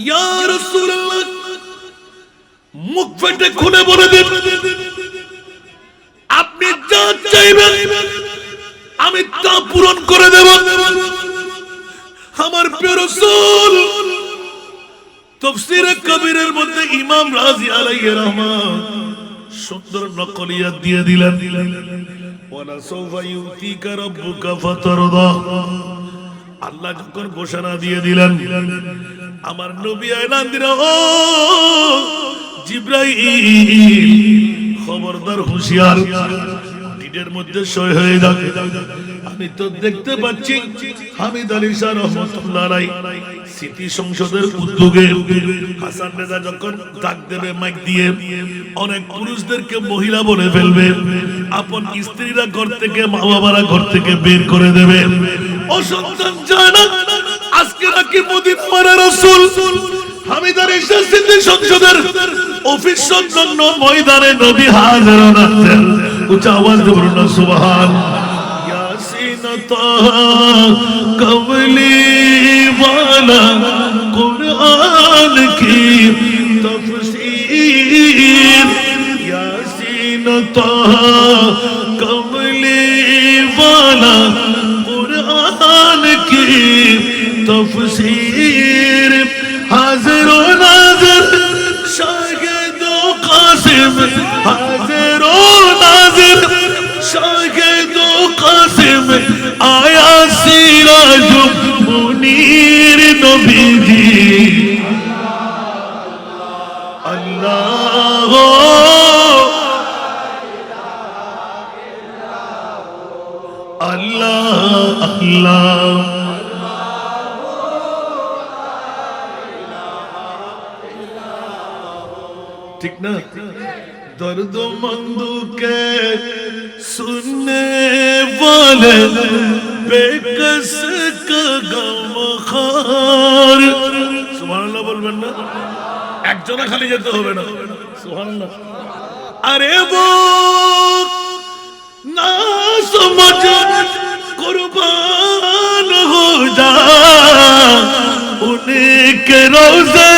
ইয়া রাসূলুল্লাহ, মুখ ফেটে খুলে বলে দেন, আপনি যা চাইবেন আমি তা পূরণ করে দেব। আমার প্রিয় রাসূল তাফসীরে কবিরের মধ্যে ইমাম রাজি আলাইহি রহমান সুন্দর নকলিয়াত দিয়ে দিলেন, ওয়ালা সাওফা ইউতিকা রাব্বুকা ফাতারদা। আল্লাহ যখন ঘোষণা দিয়ে দিলেন, আমার নবী এলান দিলেন, ও জিবরাইল খবরদার, হুঁশিয়ার, দিনের মধ্যে সই হয়ে যাবে। আমি তো দেখতে পাচ্ছি হামিদ আলী শাহ রহমাতুল্লাহ আলাইহি স্মৃতি সংসদের উদ্যোগে হাসান রেজা যখন ডাক দেবে মাইক দিয়ে, অনেক পুরুষদেরকে মহিলা বলে ফেলবে, আপন স্ত্রীরা ঘর থেকে, মা বাবারা ঘর থেকে বের করে দেবে। ও সন্তান যায় না, আজকে নাকি মদিনার রাসূল হামিদ আলী শাহ স্মৃতি সংসদের অফিস সংলগ্ন ময়দানে নবী হাজির হচ্ছেন। উচ্চ আওয়াজ দিয়ে বলুন না সুবহান। कमली वाला कुरान की तफसीर, यासीन कमली वाला कुरान की तफसीर, हाजिर व नाज़िर शाहिद व कासिम, हाजिर व नाज़िर शाहिद व कासिम, आया सिराज मुनीर नबीजी। अल्लाह अल्लाह अल्लाह, ठीक ना? दर्द मंदू के सुनने वाले, बेकस का गमखार। सुबहानाल्लाह बोलবেন না, একজনা খালি যেতে হবে না। সুবহানাল্লাহ। अरे वो ना समझ कुर्बान हो जा, उनके रोज़े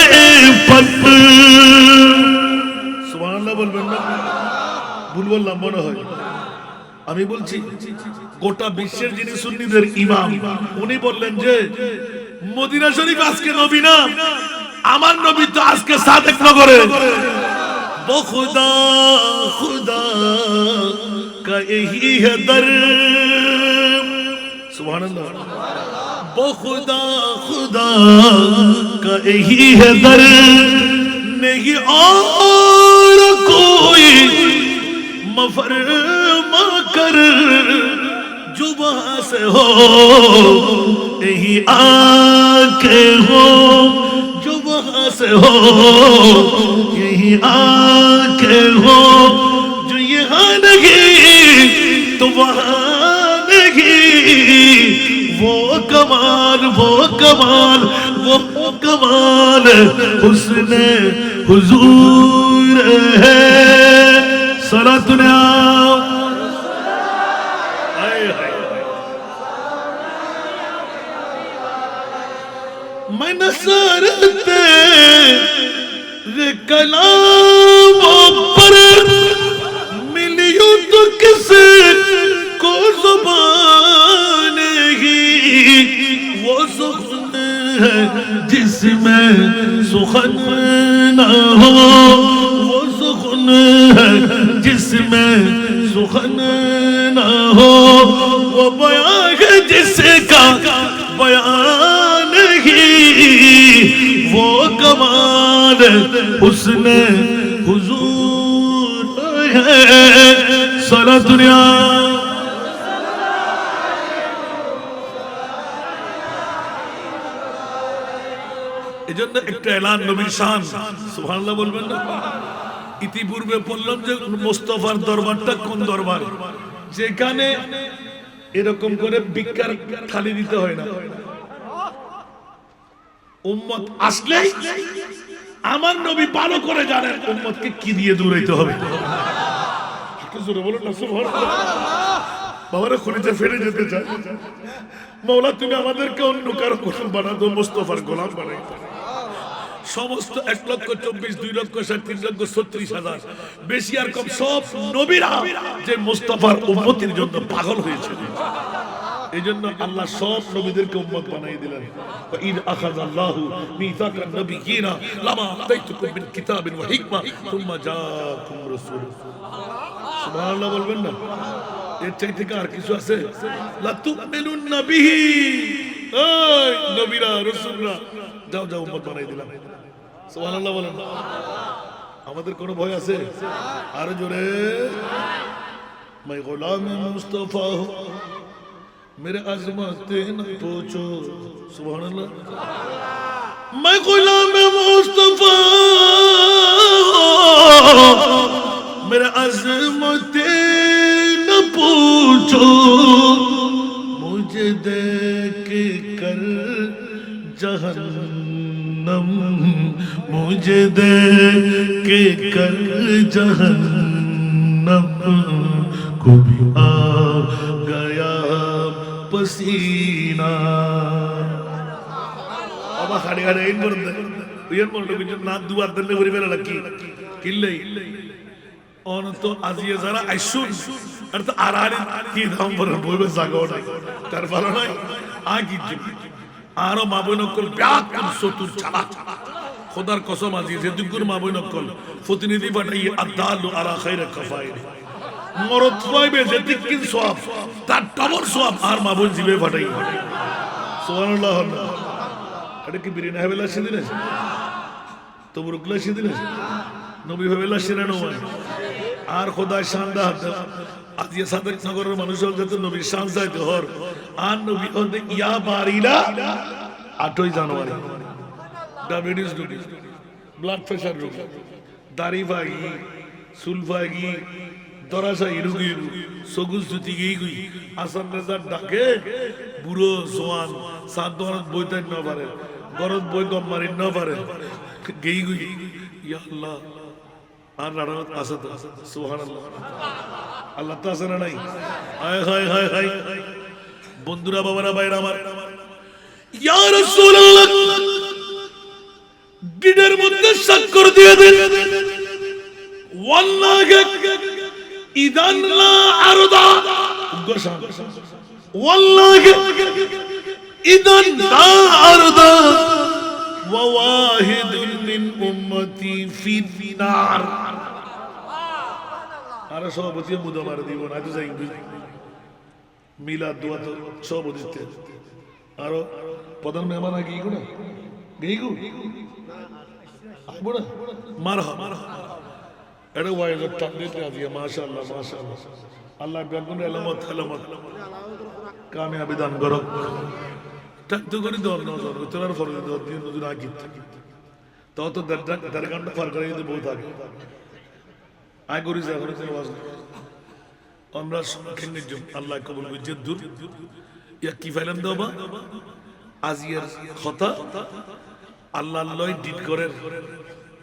पर। সুবহানাল্লাহ বলবেন না, ভুল বললাম মনে হয়। আমি বলছি গোটা বিশ্বের যিনি সুন্নিদের ইমাম, উনি বললেন যে মদিনা শরীফ আজকে নবী না, আমার নবী তো আজকে সাদেক নগরে। খুদা খুদা কা यही है दर। सुभानअल्लाह। खुदा खुदा का यही है दर, नहीं और कोई मफरमा कर, जो वहां से हो यही आके हो, जो वहां से हो यही आके हो, जो यहाँ नहीं तो वहां नहीं। वो कमाल वो कमाल वो कमाल हुस्न हुजूर है। सलातुना मैं नसरते रे कलामों पर मिलियो तो किसे को ज़ुबान ही, वो सुखन है जिसमें सुखन न हो, वो सुखन है जिसमें सुखन न हो, वो बयां है जिसका बयान ही, वो कमाल हुस्न हुजूर है। सारा दुनिया এজন্য একটা এলান নবীর শান। সুবহানাল্লাহ বলবেন না। ইতিপূর্বে বললাম যে মুস্তাফার দরবারটা কোন দরবার, যেখানে এরকম করে ভিক্ষার থালি দিতে হয় না। উম্মত আসলে আমার নবী ভালো করে জানেন উম্মতকে কি দিয়ে দূরাইতে হবে। একটু জোরে বলুন না সুবহানাল্লাহ। বাবারা খুলিতে ফেলে যেতে চায়, মাওলা তুমি আমাদেরকে অন্য কারো গোলাম বানা দাও, মুস্তাফার গোলাম বানাই। সমস্ত 1,24,000 2,60,000 3,36,000 বেশি আর কম সব নবীরা যে মুস্তাফার উম্মতের জন্য পাগল হয়েছিল। এইজন্য আল্লাহ সব নবীদেরকে উম্মত বানিয়ে দিলেন। ইদ আখাযাল্লাহু মিসাকান নবিয়িনা লামা আতাইতুকুম মিন কিতাবিন ওয়া হিকমা সুম্মা জাআকুম রাসূল। সুবহানাল্লাহ বলবেন না? এর চাইতে আর কিছু আছে? লা তুমিনুন্না বিহি, এই নবীরা রাসূলরা যাও যাও উম্মত বানিয়ে দিলাম। সুবহানাল্লাহ বলেন। আমাদের কোনো ভয় আছে? আর জোরে, मैं गुलाम मुस्तफा हूं मेरे अजमत न पूछो। सुभान अल्लाह। मैं गुलाम मुस्तफा मेरे अजमत न पूछो, मुझे देख कर जहन्नम, मुझे देख कर जहन्नम को भी आ गया पसीना। अब खड़े खड़े इन बंदे इन बंदे को ना दुआ करने को रिवेला लगी किल्ले और तो आजिए जरा आइशुन अर्थ आरारी की दाम पर बोल बस जागो नहीं कर पालो नहीं आगे जी आरो माबुन कल ब्याक कर सोतुर चला खुदार कसम आजिए जे दुगुर माबुन कल फुतनीदी बटाई अदालु आला खैर कफाइल मरद पाइबे जे तिकिन सवाब तार डबल सवाब आर माबुन जीवे बटाई। सुबहानाल्लाह। এটা কি বিরিনা হেবেলা সিদিনে তো বুরুকলা সিদিনে নবী হেবেলা সিরানো হয় আর খোদা শানদা আজিয়া সাদেক নগরের মানুষ যত নবী শান চাইতে হর আর নবী ওদের ইয়া বারিলা 8ই জানুয়ারি ডায়াবেটিস রোগী, ব্লাড প্রেসার রোগী, দাড়ি ভাগি, চুল ভাগি, দরাসাই রোগী, সগুজ জুতি গই আসান রেজার ডাকে বুড়ো জোয়ান সাদওয়ান বইতেন না পারে গরদ বই গম মারি না পারে গই গই ইয়া আল্লাহ আর রারাত আসাদ। সুবহানাল্লাহ। আল্লাহ তো আছে না নাই? হায় হায় হায় হায়। বন্ধুরা বাবারা ভাইরা আমার, ইয়া রাসূলুল্লাহ দিনের মধ্যে স্বাক্ষর দিয়ে দেন ওয়াল্লাহি ইদান লা আরদা গোসা ওয়াল্লাহি ইদান লা আরদা ওয়া ওয়াহিদুন মিন উম্মতি ফি নার। আর সভাপতি মুদা মার দিব না তো যাই মিলাদ দোয়া তো সভাপতি আর প্রধান মেহমান আগে গিয়ে না গেইগু বুড়া মারহাবা এটা ওয়াইজত তাকদিতে আজিয়া মাশাআল্লাহ মাশাআল্লাহ। আল্লাহ বেগুন আলামত আলামত কামিয়াবি দান করো। তাকদু করি দর নজর উত্তরার ফরজ দর দিন নজর আগিত তো তো দর ঘন্টা ফার করে দিতে বহুত আগে আই করি যা করে ওয়াজ আমরা সম্মুখীন জম আল্লাহ কবুল করছে দূর ইয়া কি ফাইলাম দাও বা আজিয়ার কথা আল্লাহ লয় ডিট করে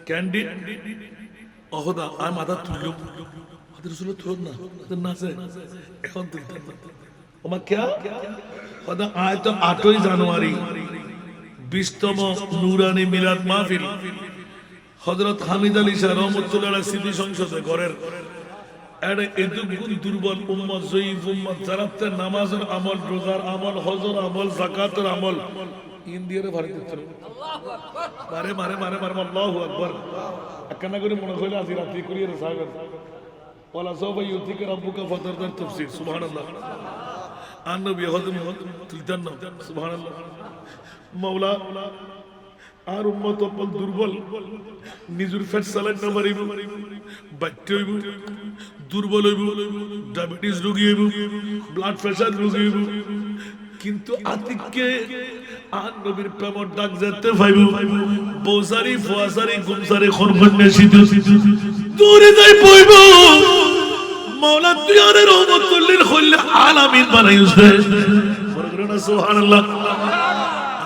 ক্যান্ডিড অহদা আর মাথা তুললো মাথা রসুল তুলল না নাচে এখন তুলতেন না ওমা ক্যা ওদা আয় তো 8ই জানুয়ারি 20তম নূরানি মিলাদ মাহফিল হযরত হামিদ আলী শাহ রহমাতুল্লাহ আলাইহি স্মৃতি সংসদে ঘরের এডে এদুগুন দুর্বল উম্মত জয়ীফ উম্মত যারাতে নামাজের আমল রোজার আমল হজের আমল যাকাতের আমল ইন্ডিয়ারে ভারতে মারে মারে মারে মারে আল্লাহু আকবার একনা করে মনে হইলো আজ রাতে করিয়ে সাহেব ওয়ালা সাওফা ইউতিকা রাব্বুকা ফাতারদার তাফসীর। সুবহানাল্লাহ। আর নবী হযরত তুলতেন না। সুবহানাল্লাহ। মাওলা আর উম্মত অপল দুর্বল নিজুর ফেট চালান না পারিব বাচ্চা হইব দুর্বল হইব ডায়াবেটিস রোগী হইব ব্লাড প্রেসার রোগী হইব কিন্তু আতিককে আর নবীর প্রেমর ডাক যেতে পাইব বৌসারি ফুয়াসারি গুমসারি খরবন্নে সিধু দূরে যাই পইব মাওলা তুই আর রহমতুল লিল আলামিন বানাইছে। সুবহানাল্লাহ।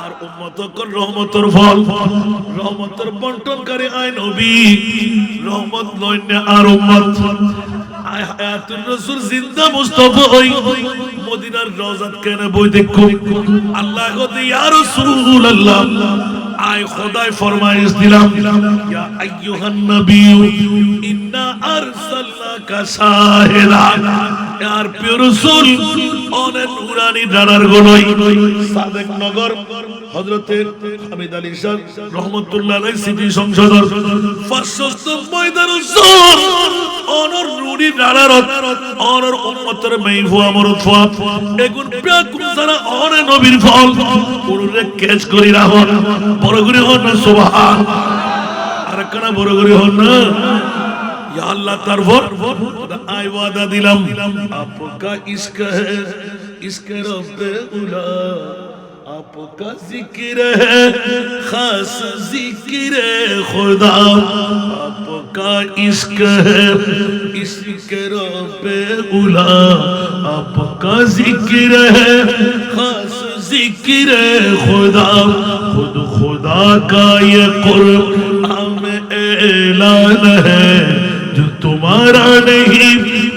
আর উম্মত কর রহমতের ফল রহমতের বন্টনকারী আয় নবী রহমত লয় না আর উম্মত আয় হায়াতুর রাসূল জিন্দা মুস্তাফা হই মদিনার রওজাত কেন বই দেখো আল্লাহ গো ইয়া রাসূলুল্লাহ আয় খোদায় ফরমাইশ দিলাম ইয়া আইয়ুহান নবী ইন্না আরসালনাকা শাহিদান আর প্রিয় রাসূল অনেক নুরানি ডানার গনই সাদেক নগর হযরতে হামিদ আলী শাহ রহমাতুল্লাহ আলাইহি স্মৃতি সংসদর 500 ময়দান উজ্জ্বল অনর নুরি ডানার অনর উম্মতের মেইফু আমর ফুয়া এগুন প্যাকুম সারা অনে নবীর ফল পুরুরে ক্যাচ করি রাখো বড় করে হন না সুবহান আর কানা বড় করে হন না या अल्लाह तरफर आय वादा दिलम आपका इश्क है इश्क रब्बे उला आपका जिक्र है खास जिक्र खुदा आपका इश्क है इश्क रब्बे उला आपका जिक्र है खास जिक्र खुदा खुद खुदा का ये कुरान में ऐलान है जो तुम्हारा नहीं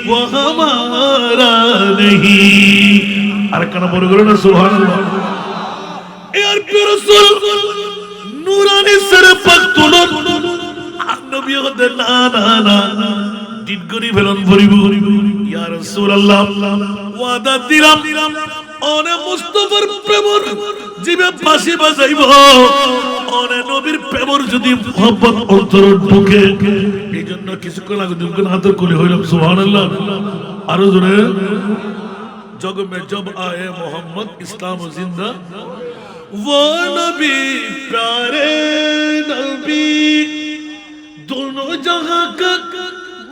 वो हमारा नहीं अरकना बोल करो ना सुभान अल्लाह यार प्रिय रसूल नूरानी सर पग तुलो नबी होते ना ना ना दिन करी ফেলন ভরিব ইয়া রাসূলুল্লাহ ওয়াদা দিলাম ওনে মুস্তাফার প্রেমর জিবে ফাঁসি বাজাইব ওনে নবীর প্রেমর যদি মোহব্বত অন্তর ঢুকে এইজন্য কিছুক্ষণ আগে দুজন হাতের কোলে হইলাম সুবহানাল্লাহ আরো জোরে जग में जब आए मोहम्मद इस्लाम जिंदा वो नबी प्यारे नबी दोनों जहां का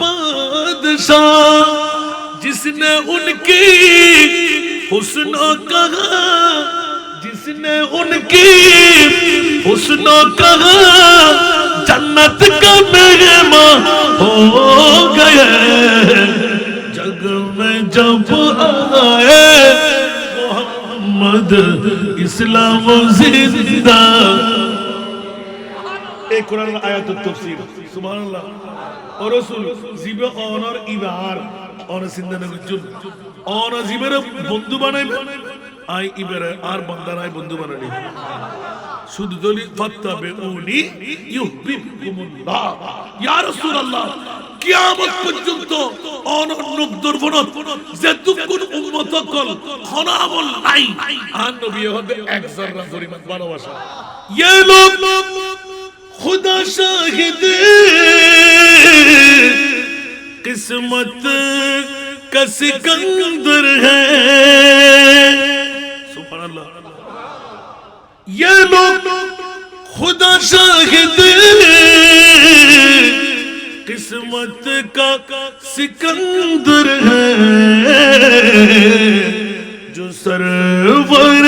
बादशाह जिसने उनकी हुस्नों कहा जिसने उनकी हुस्नों कहा जन्नत का मेहमान हो गए जग में जब आए मोहम्मद इस्लाम जिंदा एक कुरान आयत तफसीर सुभान अल्लाह और रसूल जिबे অনর ইবার অন সিন্ধনে গুজুল অন জিবের বন্ধু বানাইবে আই ইবারে আর বান্দা নাই বন্ধু বানানি শুধু দলি ফাত্তাবিউনি ইউহিব্বুকুমুল্লাহ ইয়া রাসূলুল্লাহ কিয়ামত পর্যন্ত অনর লোক দর্বনত যেতুকুন উম্মত কল খনামল নাই আর নবী হবে এক জাররা পরিমাণ ভালোবাসা ये लोग खुदा शाहिद किस्मत का सिकंदर है सुभान अल्लाह ये लोग खुदा शाहिद किस्मत का सिकंदर है जो सरवर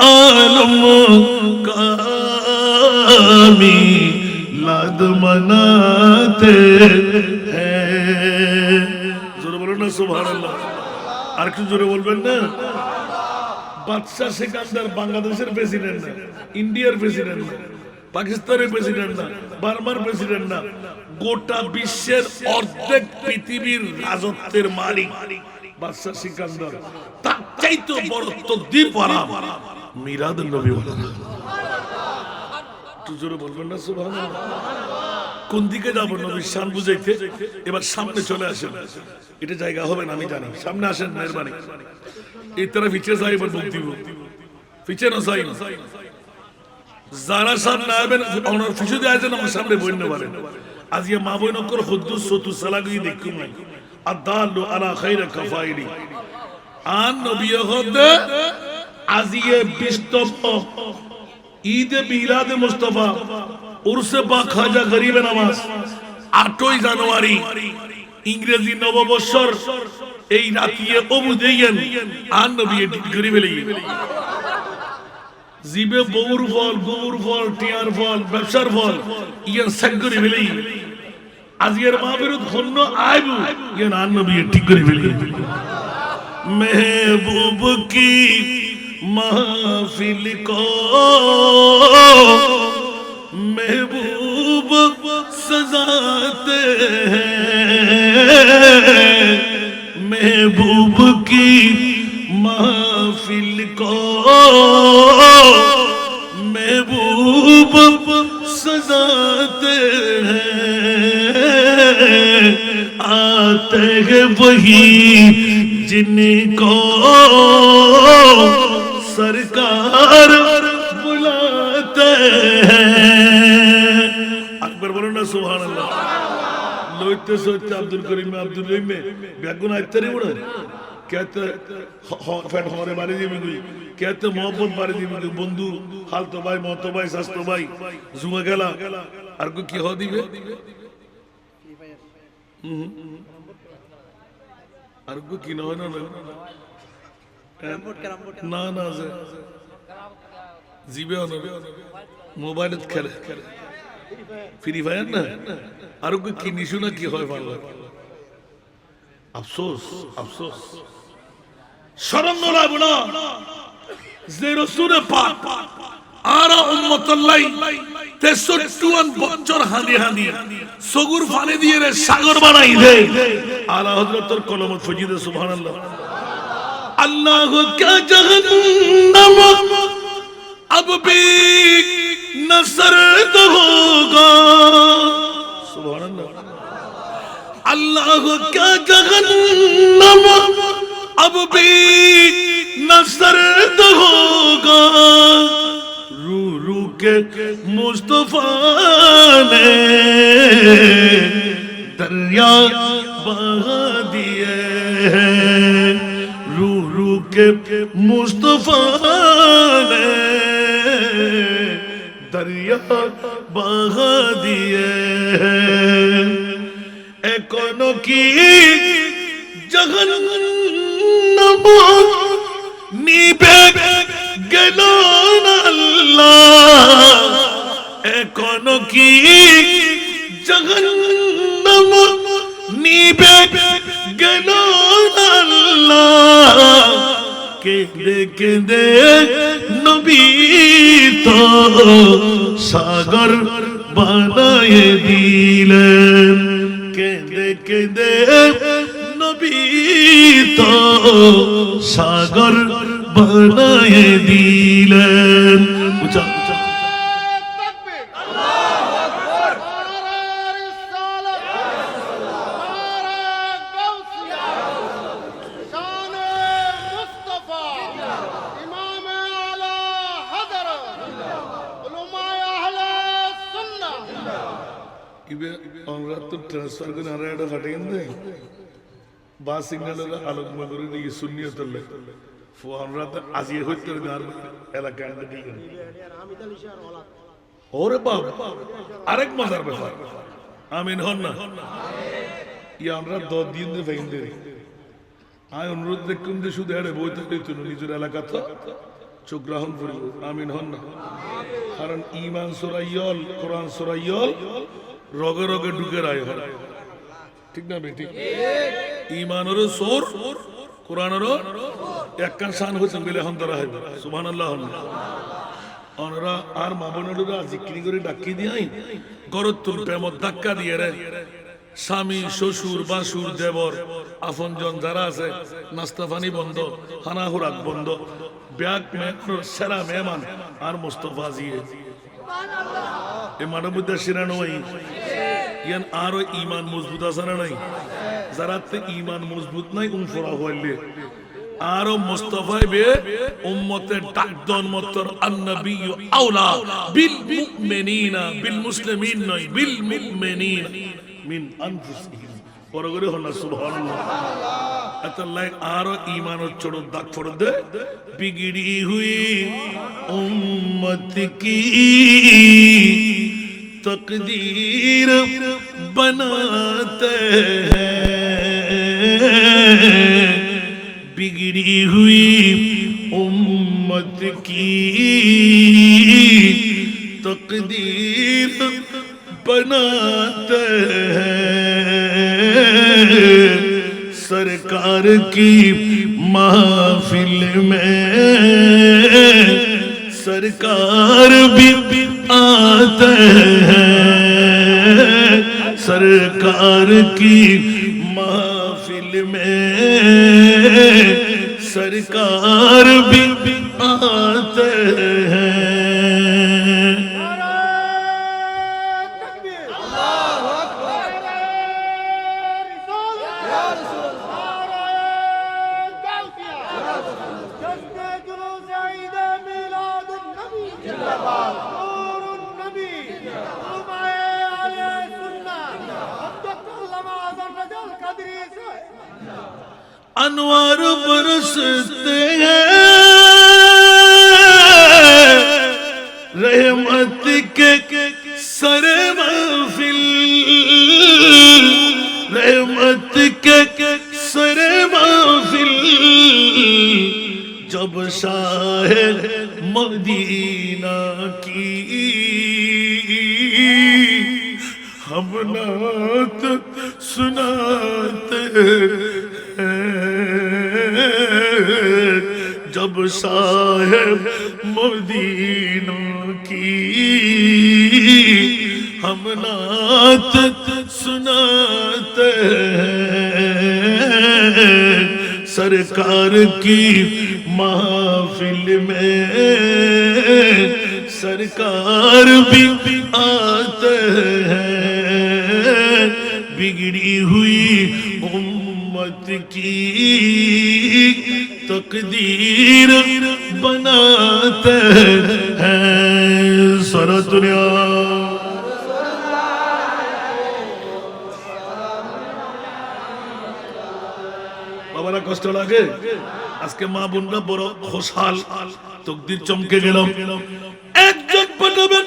आलम का मिलाद मनाते हैं जोरे बोलो ना सुभान अल्लाह আর কি জোরে বলবেন না বাদশাহ সিকান্দার বাংলাদেশের প্রেসিডেন্ট না ইন্ডিয়ার প্রেসিডেন্ট না পাকিস্তানের প্রেসিডেন্ট না বার্মার প্রেসিডেন্ট না গোটা বিশ্বের অর্ধেক পৃথিবীর রাজত্বের মালিক বাদশাহ সিকান্দার তার চাইতে বড় তকদীর পড়া মিলাদ নবী বলা জোরে বলবেন না সুবহানাল্লাহ কোন দিকে যাব নবীর শান বুঝাইতে এবার সামনে চলে আসেন এটা জায়গা হবে না আমি জানি সামনে আসেন মেহেরবানি এই तरफ পিছে যাই এবার মুক্তি পিছে না যাই যারা সামনে আসবেন ওনার পিছে দিয়ে আসেন আমার সামনে বইনে পারেন আজ ইয়া মা বই নকর খুদ্দুস সতু সালাগি দেখুন নাই আদালু আলা খায়র কাফাইলি আন নবী হদে আজিয়ে বিস্তব ঈদ মিলাদ মুস্তাফা উরসে বা খাজা গরিবে নামাজ 8ই জানুয়ারি ইংরেজি নববর্ষর এই রাতিয়ে অবু দেইয়েন আর নবী গরিবে লাগি জিবে বউর ফল গৌর ফল টিয়ার ফল ব্যবসার ফল ইয়ান সাগরি ফেলি আজকের মাহফিল ধন্য আইবু ইয়ান আর নবী ঠিক করে ফেলি महबूब की महफिल को महबूब सजाते हैं महबूब की महफिल को महबूब बनाते हैं, आते हैं वही जिनको सरकार बुलाते हैं। আকবার বলো না সুবহানাল্লাহ। লইতে সইতে আব্দুল করিম আব্দুল রহিম বেগুন আইতারি বড় कहते फैट हमारे बारे दी भी कहते मोहब्बत बारे दी भी बंधु हाल तो भाई मौत तो भाई सस तो भाई जुआ गेला আর কো কি হ দিবে আর কো কি না না না না যে জিবে না মোবাইলে খেলে ফ্রি ফায়ার না আর কো কি নিশু না কি হয় ভালো আফসোস আফসোস শরম লাভ না যে রাসূল পাক আর উম্মতুল্লাহ 63 বছর হানি হানি সগুর পানি দিয়ে রে সাগর বানাই দে আলা হযরতের কলমত ফজিদে সুবহানাল্লাহ। আল্লাহ কা জাহান্নাম अब भी न सर्द होगा सुभान अल्लाह क्या जहन्नम अब भी न सर्द होगा रू रू के मुस्तफा ने दरिया बहा दिए रू रू के मुस्तफा ने दरिया बहा दिए एकोनो की जहन्नम नीबे गेलो ना अल्लाह एकोनो की जहन्नम नीबे गेलो ना अल्लाह केंदे नबी तो सागर बनाए दिलेन केंदे केंदे नबी तो सागर बनाए दिलेन ऊंचा ऊंचा ट्रांसफर को नारायण हटेंगे बात सिग्नल आलोक मगुरी ने ये सुनिए तो ले फोन रात आज ये होते हैं नार ऐला कैंड दी कर और बाप अरेक मज़ार पे फार आमीन होना ये आमरा दो दिन ने फेंदे आये उन्होंने देखूं दे शुद्ध है वो तो नहीं तुनु निजुर ऐला कथा चुग्राहन फुरी आमीन होना कारण ईमान सुराय्यल कुरान सुराय्यल रोगे रोगे ढुके राय हो ठीक ना बेटी ईमानों सोर कुरानों एक कंसान हो संबिले हम दरा है सुभान अल्लाह अनरा आर माबनों रा जिक्री करे डाकी दिया ही गौरव तुम पे मत धक्का दिए रे स्वामी शोशुर बाशुर देवर आफन जन जरा से नास्ताफानी बंदो खाना खुराक बंदो ब्याग में सेरा मेहमान आर मुस्तफा जी है ये मानव बुद्ध शिरानो है यान आरो ईमान मजबूत आसना नहीं ज़रात ईमान मजबूत नहीं फरा हुआ ले आरो मुस्तफा बे उम्मते टाक्दन मत्तर अन्नबी औला बिल मुमिनीना बिल मुस्लिमीन नहीं बिल मुमिनीन मिन अनफुसिहिम परगरे होना सुभानअल्लाह अतल्लाह आरो ईमान चढ़ो दाग फोड़ दे बिगड़ी हुई उम्मत की तकदीर बनाते हैं बिगड़ी हुई उम्मत की तकदीर बनाते हैं सरकार की महफिल में सरकार भी आते हैं सरकार की महफिल में सरकार भी आते हैं अनवार बरसते हैं रहमत के सरे महफिल, रहमत के सरे महफिल, जब शाह मदीना की हम नात सुनाते हैं, जब शाह मदीना की हम नात सुनाते हैं, सरकार की महफिल में सरकार भी आते हैं, बिगड़ी हुई उम्मत की तकदीर बनाते हैं। सारा दुनिया বাবারা কষ্ট লাগে। আজকে মা বোনরা বড় খুশহাল, তকদির চমকে গেল। একজন পাঠাবেন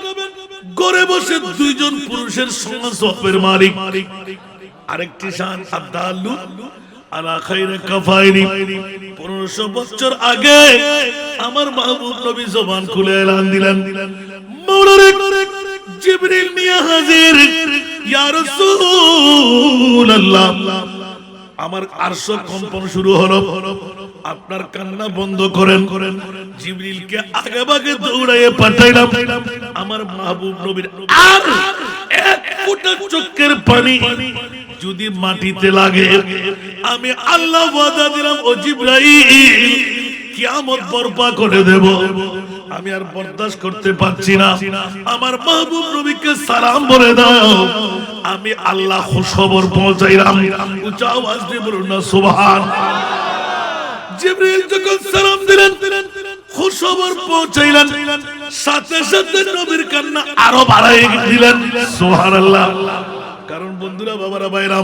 ঘরে বসে দুইজন পুরুষের সওয়াবের মালিক, আরেকটি শান আদালু আলা খাইরে কাফাইনি। 1500 বছর আগে আমার মাহবুব নবী জবান খুলে এলান দিলেন, মাওলারে জিবরিল নিয়ে হাজির, ইয়া রাসূলুল্লাহ আমার আরশ কম্পন শুরু হলো, আপনার কান্না বন্ধ করেন। জিবরিলকে আগে ভাগে দৌড়াইয়ে পাঠাইলাম। আমার মাহবুব নবীর আর এক ফোঁটা চোখের পানি যদি মাটিতে লাগে, আমি আল্লাহ ওয়াদা দিলাম ও জিবরাইল কিয়ামত বরপা করে দেব। আমি আর বরদাস্ত করতে পারছি না, আমার মাহবুব নবীকে সালাম বলে দাও। আমি আল্লাহ খুশখবর পৌঁছাইলাম। উচ্চ আওয়াজ দিয়ে বলুন না সুবহান। জিবরিল যখন সালাম দিলেন, খুশখবর পৌঁছাইলেন, সাথে সাথে নবীর কান্না আরো বাড়াই দিলেন। সুবহানাল্লাহ। কারণ বন্ধুরা, বাবারা, ভাইরা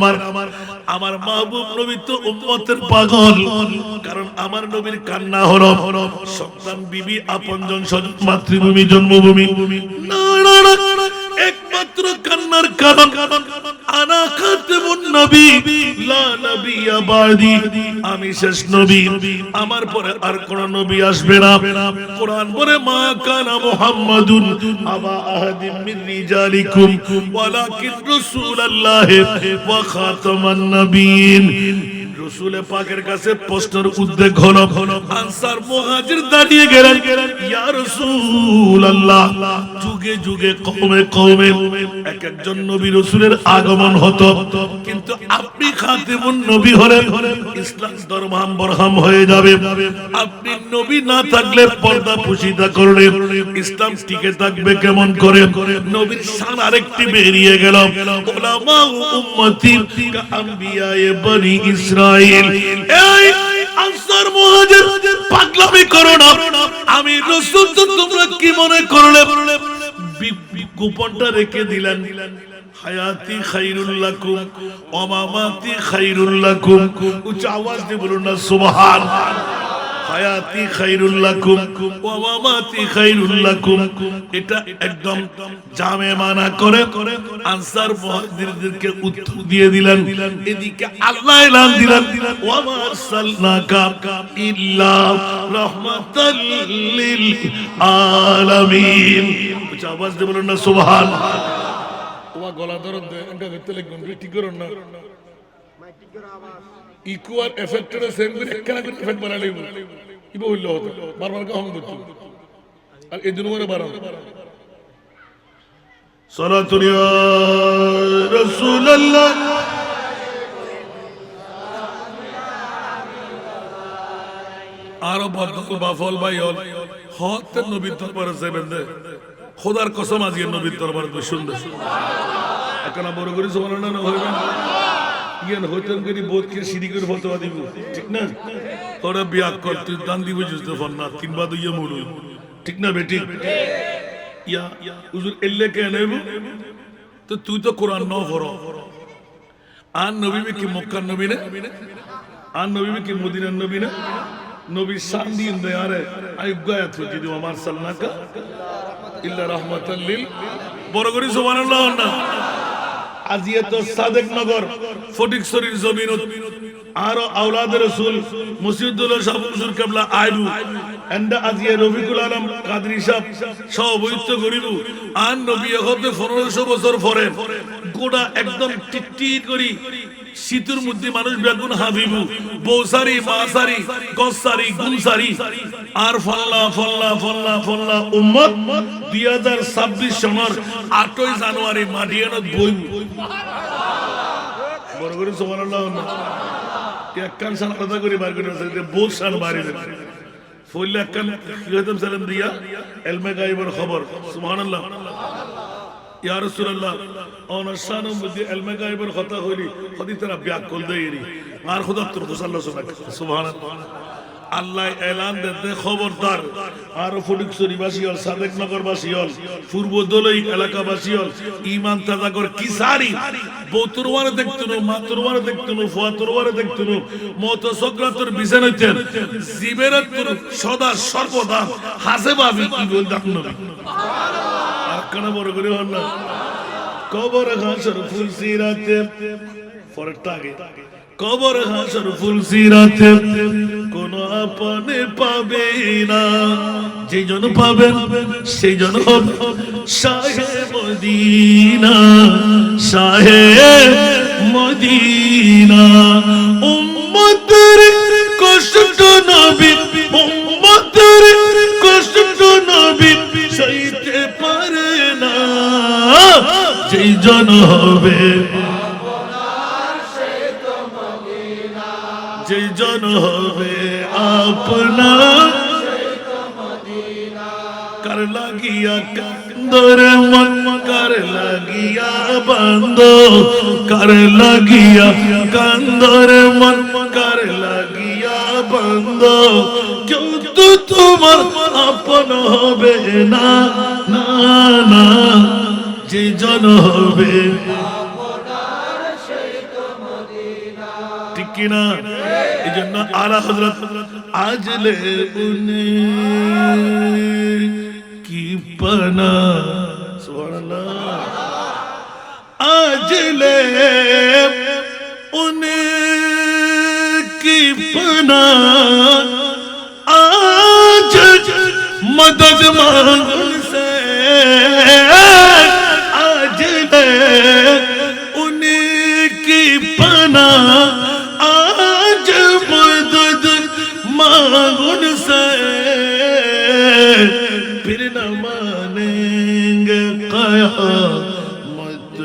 আমার মাহবুব নবী তো উম্মতের পাগল। কারণ আমার নবীর কান্না হলো সন্তান, বিবি, আপনজন, স্বজন, মাতৃভূমি, জন্মভূমি না, একমাত্র কান্নার কারণ আনা খাতামুন নবী লা নবিয়্যা বাদি, আমি শেষ নবী, আমার পরে আর কোন নবী আসবে না। কোরআন বলে মা কানা মুহাম্মাদুন আবা আহাদিম মিন রিজালিকুম ওয়ালাকিন রাসূলুল্লাহ ওয়া খাতামান নবিয়্যিন। রাসূল পাকের কাছে প্রশ্নের উদ্বেগ হলো। আনসার মুহাজির দাঁড়িয়ে গেলেন, ইয়া রাসূলুল্লাহ, যুগে যুগে কওমে কওমে এক একজন নবী রাসূলের আগমন হতো, কিন্তু আপনি খাতিমুন নবী হলেন, ইসলাম ধর্মাম বরহাম হয়ে যাবে। আপনি নবী না থাকলে, পর্দা পুশিদা করলে ইসলাম টিকে থাকবে কেমন করে? নবীর শান আরেকটি বেরিয়ে গেল, উলামা উম্মতি কা আম্বিয়ায়ে বনি ইসরাইল। এই আনসার মুহাজির পাগলামি করো না, আমি রাসূল তো তোমরা কি মনে করলে? গোপনটা রেখে দিলেন। হায়াতি খায়রুল লাকুম ওয়া মামাতি খায়রুল লাকুম। উচ্চ আওয়াজ দিয়ে বলুন না সুবহান। হায়াতি খায়রুল লাকুম ওয়া মামাতি খায়রুল লাকুম, এটা একদম জামে মানা করে আনসার মুহাজিরদেরকে উত্তর দিয়ে দিলেন। এদিকে আল্লাহ এলান দিলেন, ওয়া মা আরসালনাকা ইল্লা রাহমাতাল লিল আলামিন। উচ্চ আওয়াজ দিয়ে বলুন না সুবহান। ওয়া গলা ধরন এটা করতে লাগবেন, ঠিক করুন না। ইকুয়াল এফেক্টের সেম করে একখানা করে এফেক্ট বানালেই ইবো হইলো হতো, বারবার কাম করতে আর এই দুনো করে বাড়াও। সালাতু ইয়া রাসূলুল্লাহ। আর বদল বাফল ভাইল হত নবীর দরবারে যাবেন দে, খোদার কসম আজকে নবীর দরবারে তো সুন্দর একখানা বড় করে সুবহানাল্লাহ না হইবেন। ইয়ান হইতেন করি বোধকে সিঁড়ি করে ফতোয়া দিব, ঠিক না? ওরা বিয়া করতে দান দিব বুঝতে পার না, 3 বার ইয়া মুড়ু, ঠিক না বেটি? ইয়া হুজুর এল্লে কে নেব তো তুই তো কোরআন ন পড়ো, আর নবী কি মক্কার নবী না, আর নবী কি মদিনার নবী না? নবী শান দিন দে আরে আইগায়াত যদি আমার সাল্লাকা ইল্লা রাহমাতাল লিল, বড় করে সুবহানাল্লাহ না। আজিয়া তো সাদেক নগর ফটিকছড়ির জমিন আর আওলাদের রাসূল মুসিদুল্লাহ শাহ হুজুর কিবলা আইলু এন্ড আজিয়া রফিকুল আলম কাদরি সাহেব সভাপতিত্ব করিল। আর নবী হতে 1500 বছর পরে গোটা একদম টিটটিট করি শীতের মধ্যে মানুষ বেগুন হাবিবু বৌসারি মাসারি গসারি গুনসারি আর ফল্লা ফল্লা ফল্লা ফল্লা উম্মত 2026 সনের 8ই জানুয়ারি মাটিয়ানত বইব। বড় করে সুবহানাল্লাহ না। এক কান সান কথা করে বার করে বহুত সান বাড়ি দেন ফইলা এক কান কিরকম সালাম দিয়া ইলমে গায়বের খবর। সুবহানাল্লাহ ইয়া রাসূলুল্লাহ ওনার শানের মধ্যে ইলমে গায়বের কথা হইলি হদি তারা ব্যাকল দেইরি আর খোদা তোর সাল্লাল্লাহু আলাইহি সুবহানাল্লাহ। আল্লাহ এলান দেতে খবরদার আর ফটিকছড়িবাসী হল সাদেক নগরবাসী হল পূর্ব দলই এলাকাবাসী হল ঈমান তাজা কর কি সারি বৌতরওয়ারে দেখতুনো মাতরওয়ারে দেখতুনো ফুয়াতরওয়ারে দেখতুনো মত সকরাতর বিছান হইতেন জিবেরাতুর সদা সর্বদা হাসেবাবি কি বল দেখনো সুবহানাল্লাহ। আর কোন বড় করে হল না কবর ঘাসর ফুল সিরাতে ফরটা আগে কবর হাসর ফুল সিরাতে কোন আপনে পাবে না, যে জন পাবেন সেই জন হবে শাহে মদিনা, শাহে মদিনা। উম্মতের কষ্ট নবী, উম্মতের কষ্ট নবী সইতে পারে না, যেই জন হবে যে জন হবে আপনার কার লাগিয়া কান্দর মন, কার লাগিয়া বান্দ, কার লাগিয়া কান্দর মন, কার লাগিয়া বান্দ। কেউ তো তোমার আপন হবে না, না না, যে জন হবে ঠিক কিনা? এই জন্য আলা হযরত আজলে উনে কি পানা, সুবহানাল্লাহ, আজলে উনে কি পানা, আজ মদদ মাंगन से আজলে উনে কি পানা, मांगन से फिर न मानेंगे क़यामत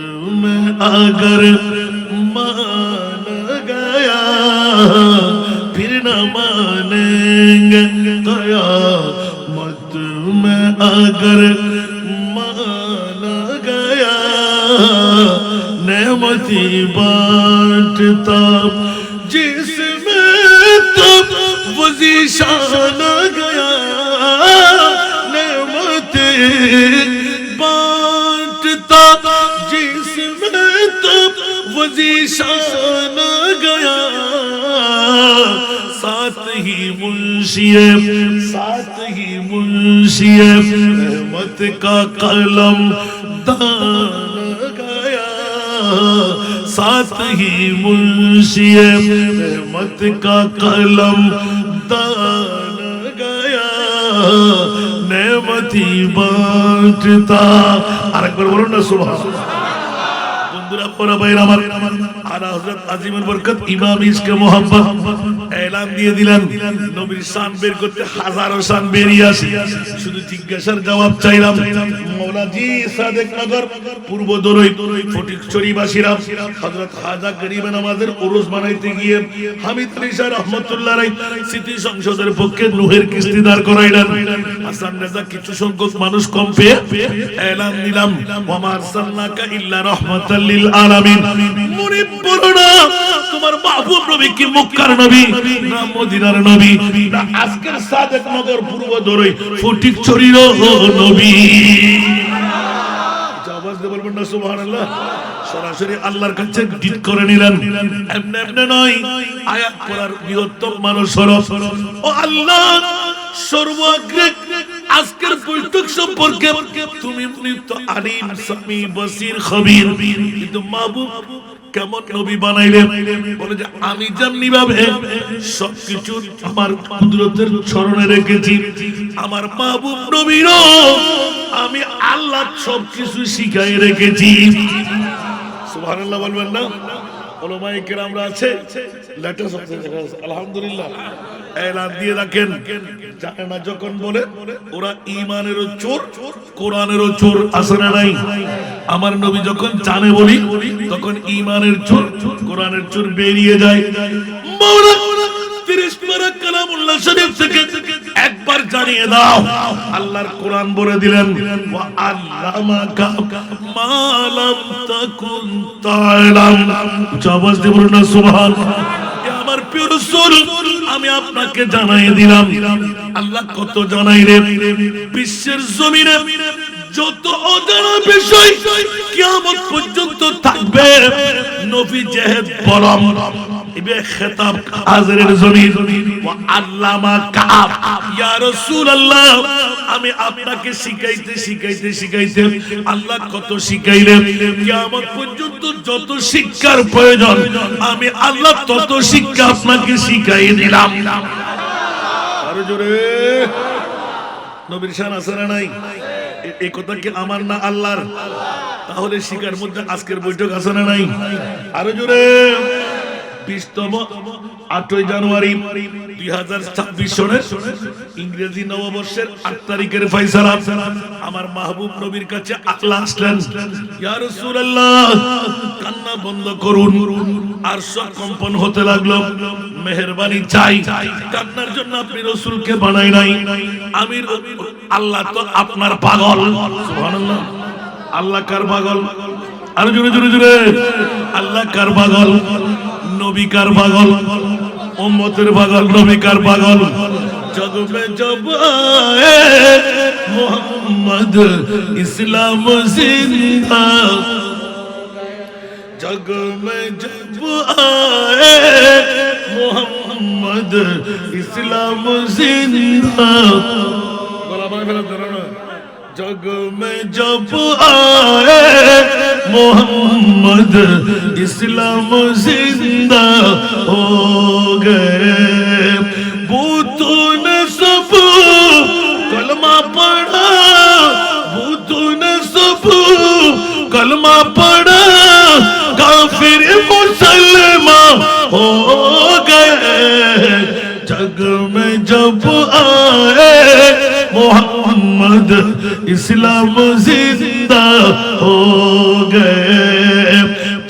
में अगर मान गया, फिर न मानेंगे क़यामत में अगर मान गया। नेमती बांटता जिसमें तो वज़ीशान गया, नेमत बांटता जिसमें तो वज़ीशान गया। साथ ही मुंशिए, साथ ही मुंशिए रहमत का कलम दान गया, साथ ही मुंशिए रहमत का कलम दान गया। नेमती बांटता আরেকবার বলুন না সুবহানাল্লাহ। বন্ধুরা পরা ভাইরা আমার আলা হযরত আজিমের বরকত ইমাম ইশকে মোহাম্মদ এলান দিয়ে দিলেন নবীর শান বের করতে হাজারো শান বেরিয়ে আসে। শুধু জিজ্ঞাসার জবাব চাইলাম মৌলাজি সাদেক নগর পূর্ব দরই ফটিকছড়িবাসীরা হযরত খাজা গরিব নামাজের উরুস বানাইতে গিয়ে হামিদ আলী শাহ রাহমাতুল্লাহ আলাইহি স্মৃতি সংসদের পক্ষে নুহের কিস্তি দাঁড় করাইলেন। হাসান রাজা কিছু সংখ্যক মানুষ কম পেয়ে এলান দিলাম ওয়া আরসালনাকা ইল্লা রাহমাতাল লিল আলামিন। মনে পড়ো না তোমার মাহবুব নবী কি মক্কার নবী না মদিনার নবী না আজকের সাদেক নগর পূর্ব দরই ফটিকছড়ির নবী? আওয়াজ দিয়ে বলবেন না সুবহানাল্লাহ। সরাসরি আল্লাহর কাছে ডিট করে নিলেন। এমনি এমনি নয়, আয়াত পড়ার বৃহত্তম মানুষ হলো ও আল্লাহ সর্বাগ্রে আজকের বৈঠক সম্পর্কে তুমি তো আলিম সামি বসির খবীর, কিন্তু মাহবুব কেমন নবী বানাইলেন? বলে যে আমি যেমনি ভাবে সবকিছু আমার কুদরতের চরণে রেখেছি, আমার মাহবুব নবীরও আমি আল্লাহ সবকিছু শিখাই রেখেছি। সুবহানাল্লাহ বলবেন না? ওলামায়ে কেরামরা আছে, লেটেস্ট হচ্ছে আলহামদুলিল্লাহ, এলান দিয়ে রাখেন। জানে না যখন বলে ওরা ঈমানেরও চোর কোরআনেরও চোর, আছে না নাই? আমার নবী যখন জানে বলি তখন ঈমানের চোর কোরআনের চোর বেরিয়ে যায়। মাওলানা 30 পারা কালামুল্লাহ শরীফ থেকে একবার জানিয়ে দাও, আল্লাহর কোরআন বলে দিলেন ওয়া আল্লামাকা মা লাম তাকুন তা'লাম। আওয়াজ দিয়ে বলুন না সুবহানাল্লাহ। আমার প্রিয় রাসূল, আমি আপনাকে জানাই দিলাম আল্লাহ কত জানাইলেন। বিশ্বের জমিনে যত অজানা বিষয় কিয়ামত পর্যন্ত থাকবে, নবী জেহেদ বলম ইবে খেতাব হাজরের জমিন ওয়া আল্লামাকা ইয়া রাসূলুল্লাহ, আমি আপনাকে শিখাইতে শিখাইতে শিখাইতে আল্লাহ কত শিখাইলেন। কিয়ামত পর্যন্ত যত শিক্ষার প্রয়োজন আমি আল্লাহ তত শিক্ষা আপনাকে শিখাই দিলাম। আরো জোরে নবীর শান আছে না নাই? এই কথা কি আমার না আল্লাহর? তাহলে শিকার মধ্যে আজকের বৈঠক আছে না নাই? আরো জোরে 20তম 8ই জানুয়ারি 2026 সনের ইংরেজি নববর্ষের 8 তারিখের ফয়সালা। আমার মাহবুব নবীর কাছে আল্লাহ আসলেন, ইয়া রাসূলুল্লাহ কান্না বন্ধ করুন। আর সব কম্পন হতে লাগলো, মেহেরবানি চাই, কান্নার জন্য আপনি রাসূলকে বানাই নাই, আমি আল্লাহ তো আপনার পাগল। সুবহানাল্লাহ। আল্লাহ কার পাগল? আর জোরে জোরে জোরে, আল্লাহ কার পাগল? নবী কার পাগল? উম্মতের পাগল। নবী কার পাগল? জগ মে জব আয়ে মোহাম্মদ ইসলাম জিন্দা, জগ মে জব আয়ে মোহাম্মদ ইসলাম জিন্দা। গলা বাঁধা ফেলা ধরো না। जग में जब आए मोहम्मद इस्लाम जिंदा हो गए, बूतों ने सब कलमा पढ़ा, बूतों ने सब कलमा पढ़ा, काफिर मुसलमान हो गए। जग में जब आए मोहम्मद इस्लाम जिंदा हो गए,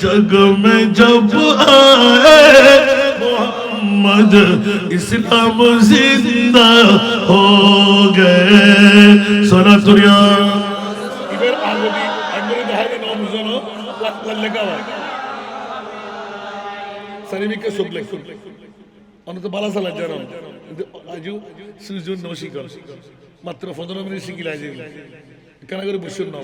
जग में जब आए मोहम्मद इस्लाम जिंदा हो गए। सोना दुनिया इधर आगे भी अंदर जहाँ के नाम सुनो लगा हुआ है सरीमी के सुबले অন্য তো বালা চালা জানো কিন্তু আজও সুজন নশিকর মাত্র 15 মিনিট শিখিলা যাবে কেন করে বুঝছেন না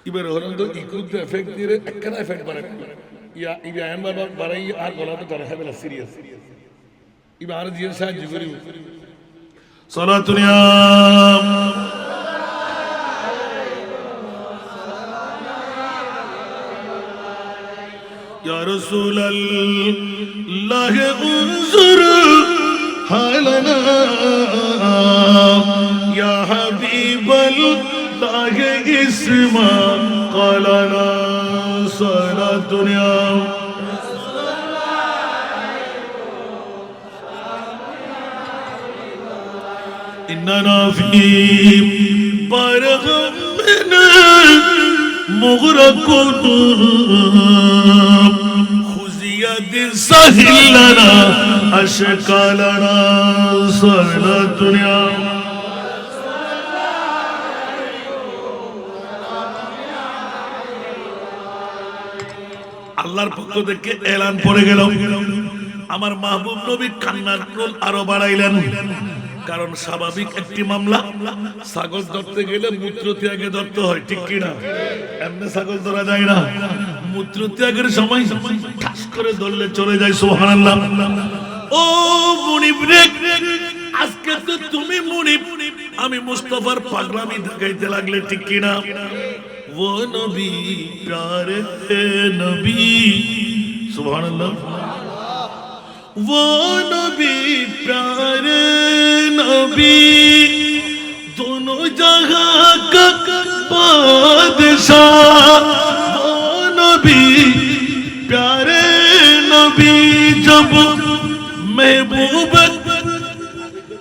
এবার হলো তো ইকুদ এফেক্ট দিয়ে একটা এফেক্ট বাড়ে ইয়া ইবা আন বাড়াই আর গলা তো ধরে হবে সিরিয়াস ইবা আর দিয়ে সাহায্য করি সালাতুন ইয়া या रसूल अल्लाह उन्जुर हालना या हबीब अल्लाह इस्मा क़लना सारा दुनिया इन्ना फी बरगम मुग़रक़ुन सहिलना अशकालना सारा दुनिया আল্লাহর পক্ষ থেকে এলান পড়ে গেল। আমার মাহবুব নবী কান্নার রোল আরো বাড়াইলেন। কারণ স্বাভাবিক একটি মামলা, ছাগল ধরতে গেলে মূত্র ত্যাগে ধরতে হয়, ঠিক কিনা? এমনি ছাগল ধরা যায় না, মূত্র ত্যাগের সময় ঠাস করে ধরলে চলে যায়। সুবহানাল্লাহ। ও মুনিব রে, আজকে তো তুমি মুনিব, আমি মুস্তাফার পাগলামি দেখাইতে লাগলে, ঠিক কিনা? वो नबी प्यारे नबी, सुभानअल्लाह। वो नबी प्यारे नबी, दोनों जहां का बादशाह। वो नबी प्यारे नबी, जब महबूब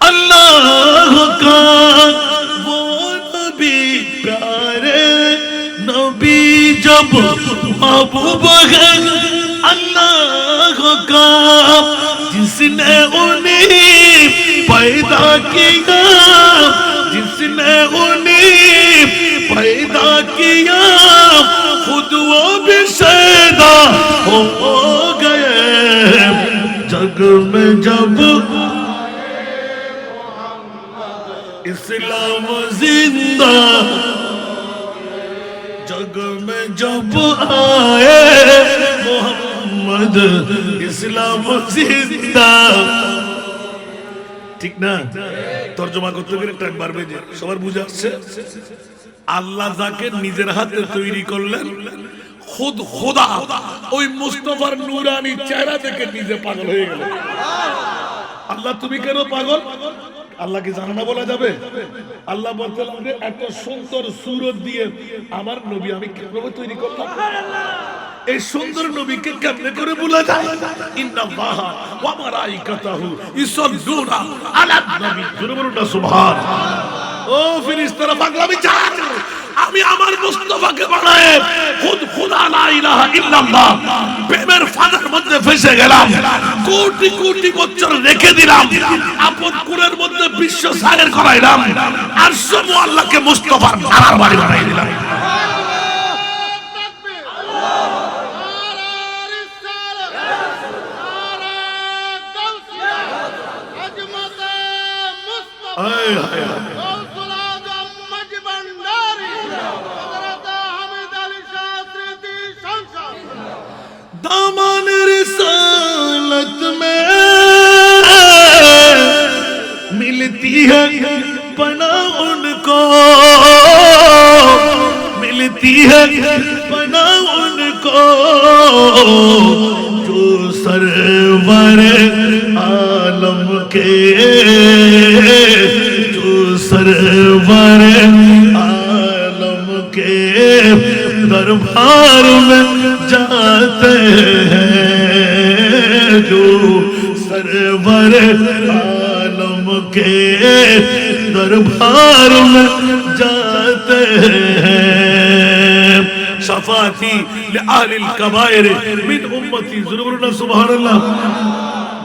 अल्लाह का, वो नबी प्यारे नबी, जब महबूब है अल्लाह का, जिसने उन्हें पैदा किया, जिसने उन्हें पैदा किया, खुद वो भी पैदा हो गए जग में जब इस्लाम जिंदा, जग में जब आए मोहम्मद इस्लाम जिंदा, ঠিক না? তরজমা করতে গেলে টাইম বাড়বে, যে সবার বুঝে আসছে? আল্লাহ যাকে নিজের হাতে তৈরি করলেন, খুদ খোদা ওই মুস্তাফার নূরানি চেহারা দেখে নিজে পাগল হয়ে গেল। আল্লাহ তুমি কেন পাগল? আল্লাহকে জানা না বলা যাবে? আল্লাহ বলতে লাগবে, এত সুন্দর সুরত দিয়ে আমার নবী আমি কিভাবে তৈরি করলাম? এই সুন্দর নবীকে কেমনে করে বলা যায়? ইন্নাল্লাহা ওয়া মালাইকাতাহু ইউসাল্লুনা আলান নবী, জোরে বলুন না সুবহান। ও ফেরেশতারা পাগলামি চান, আমি আমার মুস্তাফাকে বানায় খুদ খোদা লা ইলাহা ইল্লাল্লাহ প্রেমের ফাঁদের মধ্যে ফেসে গেলাম, কোটি কোটি বছর রেখে দিলাম, আপন কুলের মধ্যে বিশ্ব সাগর করাইলাম, আর সব আল্লাহকে মুস্তাফার নারার বাড়ি বানাই দিলাম। दामन रिसालत में मिलती है पना उनको, मिलती है पना उनको, जो सरवर आलम के, जो सरवर आलम के दरबार में जाते हैं, जो सरवर आलम के दरबार में जाते हैं। शफाती लिआलिल कबाइर मिन उम्मती, ज़रूर ना सुभानअल्लाह।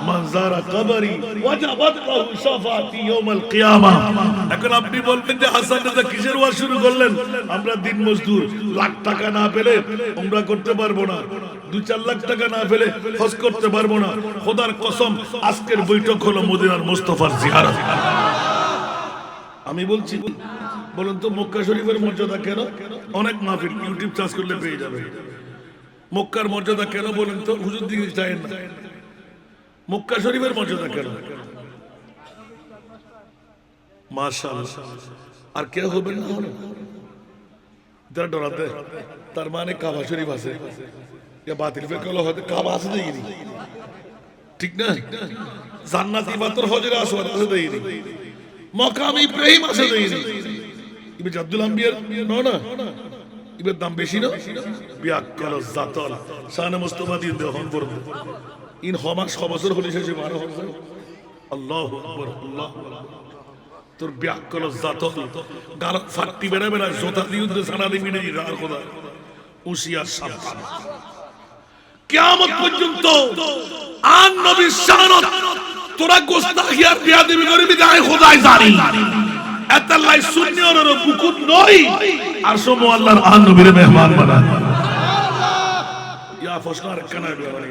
मंज़ारा कबरी वजबत लहु शफाती यौमल कियामा। এখন আপনি বলবেন যে হাসান রাজা কিসের ওয়াজ শুরু করলেন? আমরা দিন মজদুর, লাখ টাকা না পেলে উমরা করতে পারবো না, 2-4 লাখ টাকা না পেলে হজ করতে পারবো না। খোদার কসম, আজকের বৈঠক হলো মদিনার মুস্তাফার জিয়ারত। আমি বলছি, বলুন তো মক্কা শরীফের মর্যাদা কেন? অনেক মাহফিল ইউটিউব সার্চ করলে পেয়ে যাবে। মক্কার মর্যাদা কেন বলুন তো? হুজুর দিকে চায় না। মক্কা শরীফের মর্যাদা কেন? মাশাআল্লাহ। আর কে হবে না হলো যারা ডরাতে, তার মানে কাবা শরীফ আছে, ইয়া বাতিল ফেকল হতে কাবা আছে দেইনি, ঠিক না? জান্নাতি পাথর হজরে আসওয়াদ আছে দেইনি, মাকাম ইব্রাহিম আছে দেইনি। ইবে জাদ্দুল আম্বিয়ার না, ইবে দাম বেশি না? বিয়াক্কাল জাতাল শানে মুস্তাফা দিন দেহন করব। ইন হমাস বছর হলে শেষে 12 বছর। আল্লাহু আকবার, আল্লাহু আকবার। তোর বিয়াক্কাল জাতাল গাল ফাটি বেরা বেরা জোতা দিয়ে সারা দিন মিনে আর খোদা উশিয়া সাবধান। কিয়ামত পর্যন্ত আন নবীর শানত তোরা গোস্তাখি আর বেয়াদবি করবি, তাই খোদাই জানি। এতাল্লাই সুন্নি ওর বুকুত নই, আর সমু আল্লাহর আন নবীর মেহমান বানান। ইয়া ফসনার কানা বেয়ারে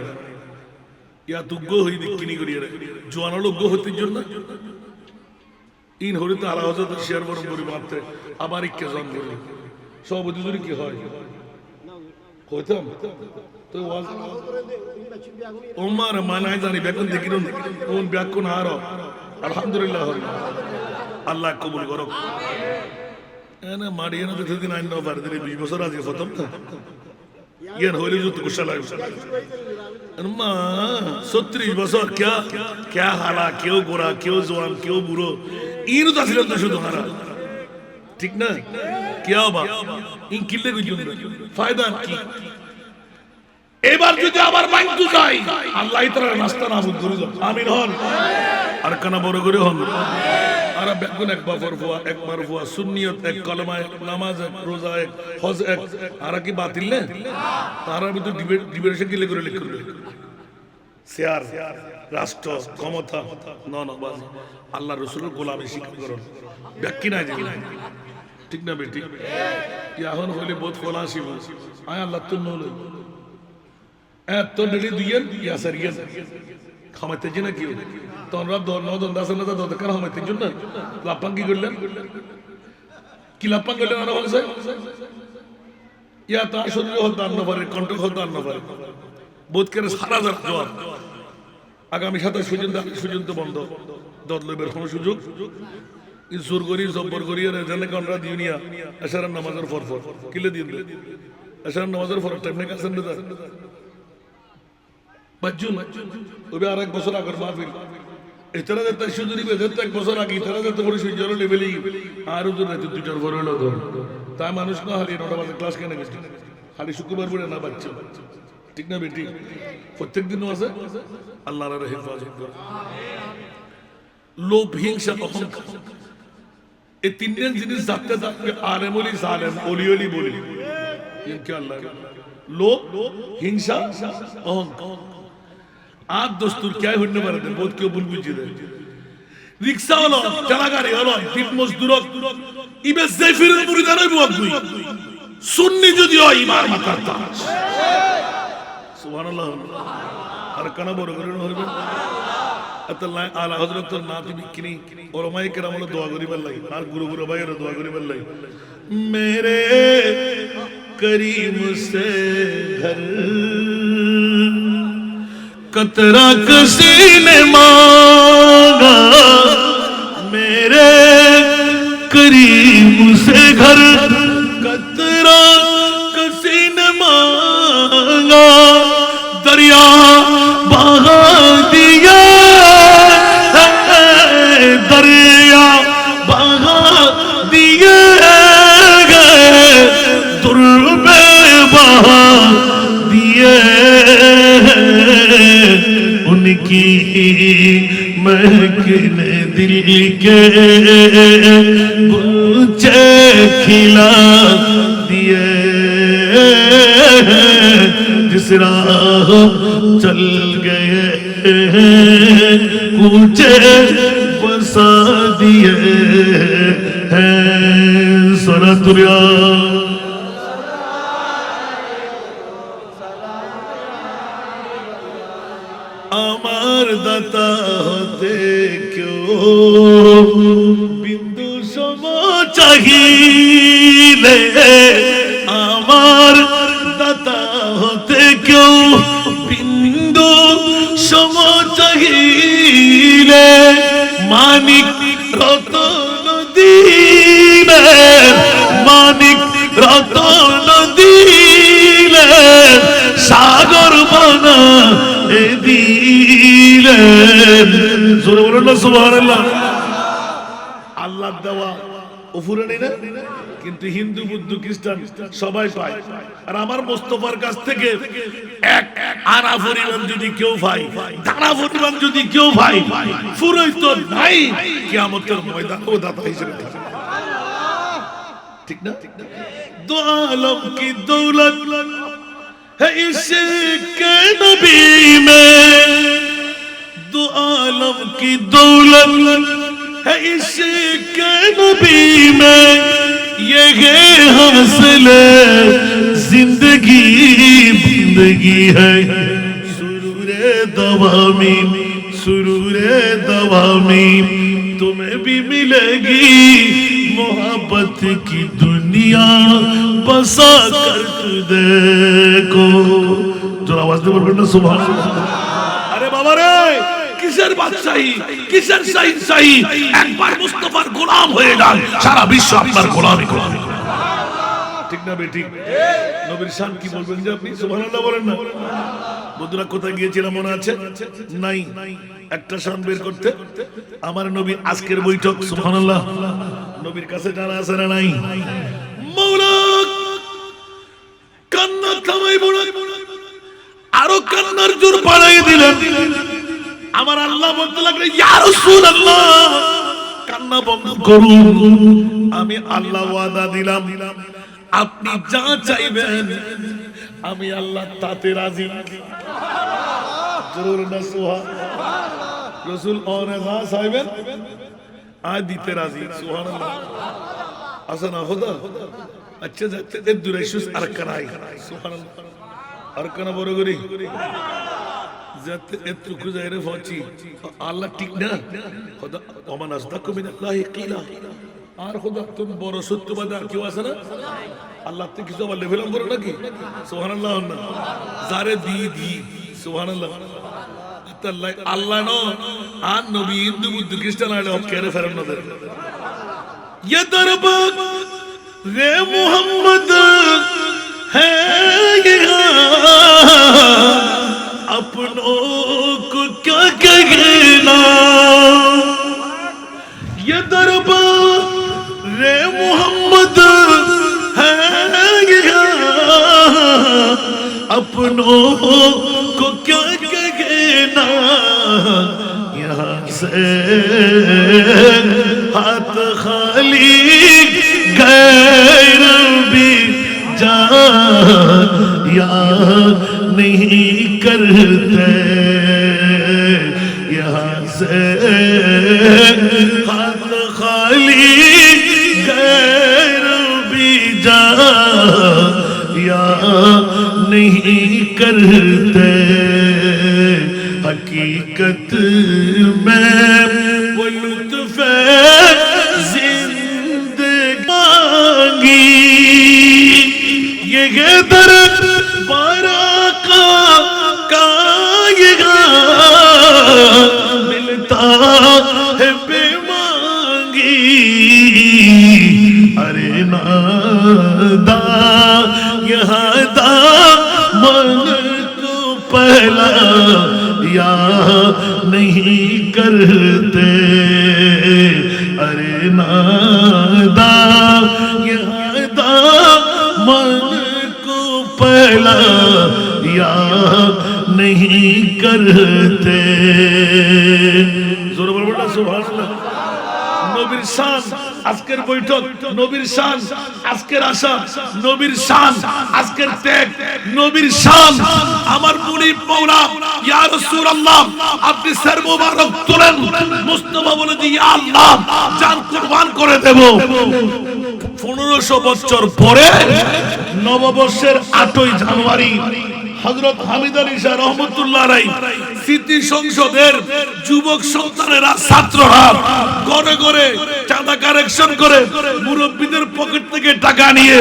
ইয়া দুগ্গ হই দিকিনি করিয়ে জোয়ান লোক হতির জন্য ইন হরিতে আলা হজরত শেয়ার বরম পরিমাণতে আবার ইকে জন করি সভাপতি যদি কি হয় কইতাম তো ওয়াজ ওমার মানাই জানি বেকন দেখিরুন কোন ব্যাকুন হারো আলহামদুলিল্লাহ আল্লাহ কবুল করো এনে মারিয়ে না তো দিন আইন না পারে 20 বছর আগে প্রথম না ইয়ান হইলে যত কুশলা মা 36 বছর क्या হালা কেউ গোরা কেউ জওয়ান কেউ বুড়ো ইনু তো ছিল তো শুধু হারা ঠিক না क्या বা ইন কিলে কইছুন ফায়দা কি এবার যদি আবার বাইন্দু যাই আল্লাহ তাআলা রাস্তা নাবুদ করে দাও আমিন হন আর কানা বড় করে হন আর বেগুন এক বাফর ফুয়া এক মারফুয়া সুন্নিয়ত এক কলমা এক নামাজ এক রোজা এক হজ এক আর কি বাতিল না তারা ভিতর ডিবেশন কিলে করে লিখবে শেয়ার রাষ্ট্র ক্ষমতা ননবাজ আল্লাহ রাসূলের গোলামি স্বীকার করুন ব্যাখ্যা নাই দিন ঠিক না বেটি এখন হইলে বহুত ফলাসি আয় আল্লাহ তো নল এত ডেলি দুইয়েন ইয়া সারিয়েন খামাইতে জিনা কি তোমরা নদন দাসের না দাদা কার খামাইতে জন্য লাপাং কি করলেন কি লাপাং করলেন আর বলছে ইয়া তা শরীর হল না পারে কণ্ঠ হল না পারে বোধ করে সারা জবাব আগামী 27 পর্যন্ত বন্ধ দদলবের কোন সুযোগ জোর করি জব্বর করি আর জানে কোনরা দুনিয়া আশারান নামাজের ফরফর কিলে দিন আশারান নামাজের ফরফর টাইম নেই কাছেন না বাজুন ওবে আর এক বছর আগের মাহফিল এতরা যেতে শুধু নিবে যেতে এক বছর আগে এতরা যেতে করে সূর্যের লেভেলেই আর ওদের রাতে দুটার পরে হলো ধর তাই মানুষ না হারিয়ে 9টা বাজে ক্লাস কেন গেছে খালি শুক্রবার পরে না বাচ্চা ঠিক না বেটি প্রত্যেক দিনও আছে আল্লাহর হেফাজত করে লোভ হিংসা অহংকার এই তিনজন জিনিস যাতে যাতে আলেম ওলি জালেম ওলি ওলি বলি ইনকে আল্লাহ লোভ হিংসা অহংকার আর দস্তুর क्या হইতে পারে বহুত কেউ ভুল বুঝি দেয় রিকশা হলো চালাগাড়ি হলো দিন মজদুর ইবে জাফিরের মুরিদান হইব তুই সুন্নি যদি হয় ইমার মাথার তাজ সুবহানাল্লাহ আর কানা বড় করে হইবে আল্লাহ আলা হযরতের নাতি বিকিনি ওলামায়ে কেরাম হলো দোয়া করিবার লাগি আর গুরু গুরু ভাইয়ের দোয়া করিবার লাগি মেরে করিম সে ঘর कतरा किसी ने मांगा मेरे करीम से घर कतरा किसी ने मांगा दरिया बहा दिया दरिया बहा दिए गए दुर्बे बहा दिए उनकी महकने दिल के गुलचे खिला दिए जिस राह चल गए कूचे बसा दिए हैं सनतुरिया আমার দাতা হতে কেউ বিন্দু সম চাহিলে আমার দাতা হতে কেউ বিন্দু সম চাহিলে মানিক রতন দিলে মানিক রতন দিলে সাগর বানা দিলেন জোরে বলুন না সুবহানাল্লাহ আল্লাহ দেওয়া ওফুরে নেই না কিন্তু হিন্দু বুদ্ধ খ্রিস্টান সবাই পায় আর আমার মোস্তফার কাছ থেকে এক আনা পরিমাণ যদি কেউ পায় দানা পরিমাণ যদি কেউ পায় ফুরই তো নাই কিয়ামতের ময়দানে ও দাতা হিসেবে ঠিক না দো আলম কি দৌলত है इश्क़ नबी में दो आलम की दौलत है इश्क़ नबी में ये है हासिल जिंदगी जिंदगी है सुरूरे दवामी तुम्हें भी मिलेगी मोहब्बत की दुनिया बसा कर तू देखो। जोर आवाज दे बोलবেন না সুবহানাল্লাহ। আরে বাবা রে, কিসের বাদশাহী, কিসের শাহী, একবার মুস্তাফার গোলাম হয়ে যান, সারা বিশ্ব আপনার গোলামি করবে। ঠিক না বেটি? নবীর শান কি বলবেন যে আপনি সুবহানাল্লাহ বলেন না? বন্ধুরা কোথায় গিয়েছিলাম মনে আছে? নাই একটা শান বের করতে। আমার নবী আজকের বৈঠক সুবহানাল্লাহ। নবীর কাছে জানা আছে না নাই? মাওলা কান্না থামাই বড় আরো কান্নার জোর বাড়াই দিলেন। আমার আল্লাহ বলতে লাগলেন ইয়া রাসূলুল্লাহ কান্না বন্ধ করুন, আমি আল্লাহ ওয়াদা দিলাম আপনি যা চাইবেন আমি আল্লাহ তাতে রাজি। জরুর না সুবহান রাসূল অনে যা চাইবেন আজ দিতে রাজি। সুবহানাল্লাহ। আসনা খোদা আচ্ছা যাতে এর দূরে সুস আর কানাই। সুবহানাল্লাহ। আর কানা বড় করি যাতে এত খুঁজাইরে ফচি আল্লাহ ঠিক না খোদা ওমান আসদাকু মিনাল্লাহি কিলা। আর খোদা তুমি বড় সত্যবাদী আর কেউ আছে না? আল্লাহ থেকে কিছু আবার লেভেল করে নাকি? সুবহানাল্লাহ না যারে দি সুবহানাল্লাহ। আল্লাহ আল্লাহ নো আর নবী হিন্দু বুদ্ধ খ্রিস্টান আইলে কেরে ফেরেন না দেন ये दरबार रे मोहम्मद है अपनों को क्या कहना। ये दरबार रे मोहम्मद है अपनों को क्या कहना। यहाँ से हाथ खाली गैर भी जा या नहीं करते। यहाँ से हाथ खाली गैर भी जा या नहीं करते। हकीकत में वो लुत्फ़ जिंदगानी ये दर बारा का ये मिलता है बेमांगी। अरे नादा यहाँ दा मन को पहला या नहीं करते। अरे नादा यहाँ दा मन को पहला या नहीं करते। जोर बोल सुबहानाल्लाह। নবীর শান আজকের বৈঠক, নবীর শান আজকের আশা, নবীর শান আজকের ত্যাগ, নবীর শান আমার মুনিব মাওলা ইয়া রাসূলুল্লাহ আপনি সর মোবারক তোলেন। মুস্তাফা বলে যে ইয়া আল্লাহ জান কুরবান করে দেব। 1500 বছর পরে নববর্ষের 8ই জানুয়ারি হযরত হামিদ আলী শাহ রহমাতুল্লাহ আলাইহি স্মৃতি সংসদের যুবক সন্তানেরা ছাত্ররা ঘরে ঘরে চাঁদা কালেকশন করে মুরব্বিদের পকেট থেকে টাকা নিয়ে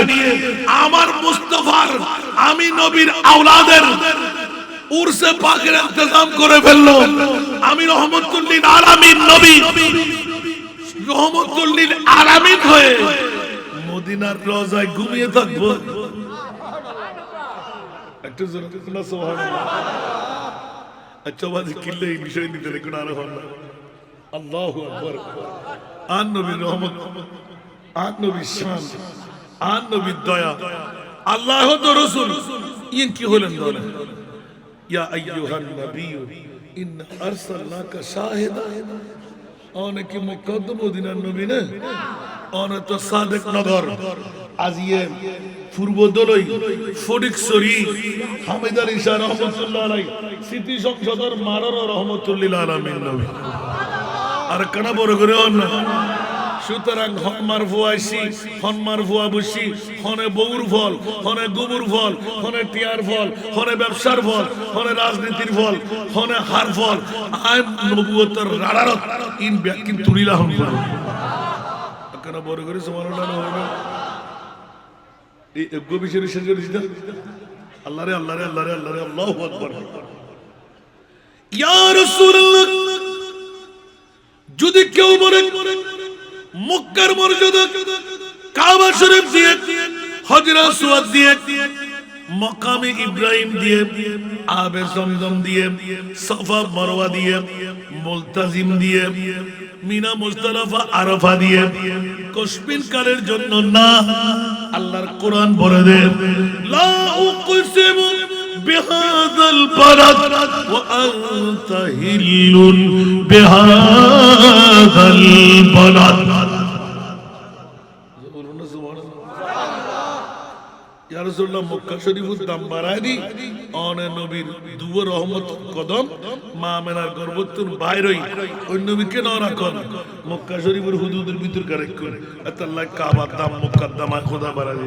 আমার মুস্তাফার আমি নবীর আওলাদের উরসে পাকের ইন্তজাম করে ফেললো। আমি রহমাতুল লিল আলামিন নবী রহমাতুল লিল আলামিন হয়ে মদিনার রওজায় ঘুমিয়ে থাকবো। একটু জোরে বলুন সুবহানাল্লাহ। আচ্ছা বাজি কিল্লে এই বিষয় নিতে দেখুন আরো ভালো। আল্লাহু আকবার। আন নবীর রহমত, আন নবীর শান, আন নবীর দয়া, আল্লাহ তো রাসূল ইন কি হলেন বলেন ইয়া আইয়ুহান নবী ইন্না আরসালনাকা শাহিদা। অনেক মুকদ্দম মদিনার নবী না অনেক সাদেক নগর আজিয়ে পূর্ব দলই ফটিকছড়ি হামিদ আলী শাহ রহমাতুল্লাহ আলাইহি স্মৃতি সংসদের মারর রহমাতুল লিল আলামিন নবী। আর কানা বড় করে না সুতরাং হনমার ফুয়াইছি হনমার ফুয়া বসি হনে বউর ফল হনে গোবর ফল হনে টিয়ার ফল হনে ব্যবসার ফল হনে রাজনীতির ফল হনে হার ফল আই নবুয়তের রাড়ারত ইন ব্যাকিন তুলিলা হন করো কেন বড় করে সুবহানাল্লাহ হয় না এই একগো বিষয় শেষ করে দিতা আল্লাহ রে আল্লাহ রে আল্লাহ রে আল্লাহ রে আল্লাহু আকবার ইয়া রাসূলুল্লাহ যদি কেউ বলে মক্কার মর্যাদা কাবা শরীফ দিয়ে হজরে আসওয়াদ দিয়ে মাকামে ইব্রাহিম দিয়ে আবে জমজম দিয়ে সাফা মারওয়া দিয়ে মুলতাজিম দিয়ে মিনা মুজদালিফা আরাফা দিয়ে কসমিন কালের জন্য না আল্লাহর কোরআন বলে দেন লা উকসিমু বিহাযাল বালাদ ওয়া আনতা হিল্লুন বিহাযাল বালাদ বলুন সুবহানাল্লাহ ইয়া রাসূলুল্লাহ মক্কা শরীফের দাম বাড়ায় দি অনে নবীর দুয়া রহমত কদম মা আমেনার গর্ভতুর বাইরই ওই নবীকে না রাখুন মক্কা শরীফের হুদুদের ভিতর কারেক করে আল্লাহ কাবার দাম মক্কার দাম খোদা বাড়ায়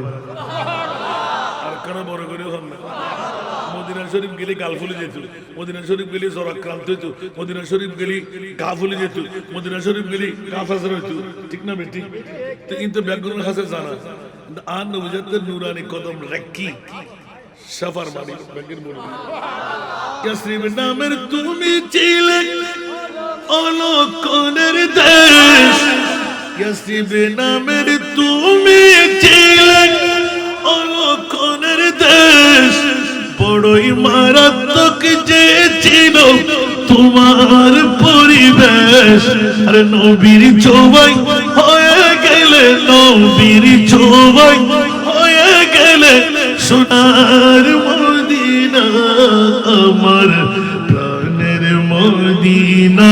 আর কেন বড় করে হন না মদিনা শরীফ গেলে গাল ফুলে যেত মদিনা শরীফ গেলে জরাক্রান্ত হইতো মদিনা শরীফ গেলে গা ফুলে যেত মদিনা শরীফ গেলে গা ফাসার হইতো ঠিক না বেটি তো কিন্তু ব্যাকরণ হাসে জানা আর নবজাতের নুরানি কদম রাখি সফর মানি ব্যাগের মুরগি ইয়াসরিব নামের তুমি ছিলে অলকনের দেশ ইয়াসরিব নামের তুমি ছিলে অলকনের দেশ বড়ই মারাত্মক যে ছিল তোমার পরিবেশ আরে নবীর ছোঁয়ায় হয়ে গেলে নবীর ছোঁয়ায় হয়ে গেলে সোনার মদিনা আমার প্রাণের মদিনা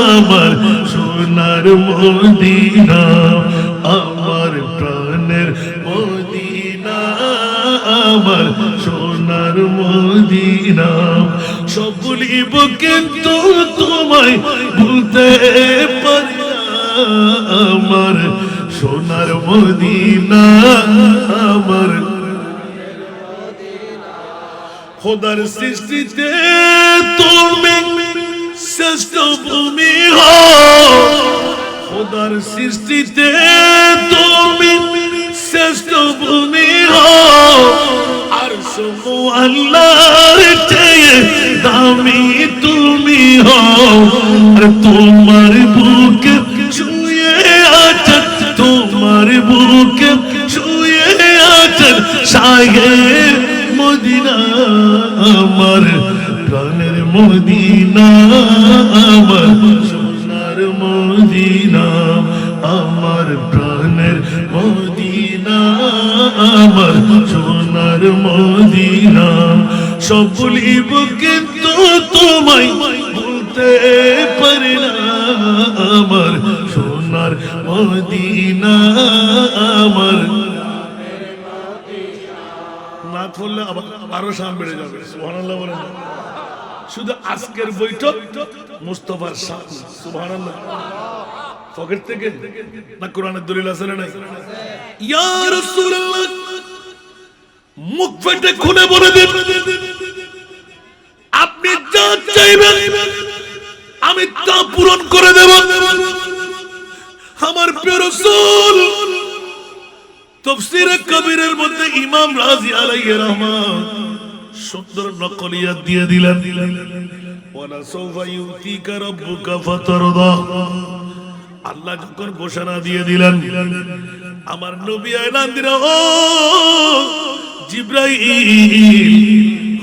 আমার সোনার মদিনা আমার প্রাণের মদিনা আমার সোনার মদিনা সব ভুলিব কিন্তু তোমায় ভুলতে পারি না আমার সোনার মদিনা আমার খোদার সৃষ্টিতে তুমি শ্রেষ্ঠ ভূমি হও খোদার সৃষ্টিতে তুমি শ্রেষ্ঠ ভূমি হও আর সমু আল্লাহর চেয়ে দামি তুমি হও আর তোমার বুকে ছুঁয়ে আছেন তোমার বুকে ছুঁয়ে আছেন শাহে মদিনা আমার প্রাণের মদিনা আমার সোনার মদিনা আমার প্রাণের মদিনা আমার সোনার মদিনা সব ভুলিব কিন্তু তোমায় ভুলতে পারি না আমার সোনার মদিনা আমার না পড়লে আরো সাম বেড়ে যাবে সুবহানাল্লাহ বলেন শুধু আজকের বৈঠক মুস্তাফার শান সুবহানাল্লাহ পকেট থেকে না কোরআনের দলিল আছে না নাই ইয়া রাসূলুল্লাহ মুখ ফেটে খুলে বলে দেন আপনি যা চাইবেন আমি তা পূরণ করে দেব আমার প্রিয় রাসূল তাফসীরে কবিরের মধ্যে ইমাম রাজি আলাইহি রহমান সুন্দর নকলিয়াত দিয়ে দিলেন ওয়ালা সাওফা ইউতিকা রাব্বুকা ফাতারদা আল্লাহ যখন ঘোষণা দিয়ে দিলেন আমার নবী এলান দিলেন ও জিবরাইল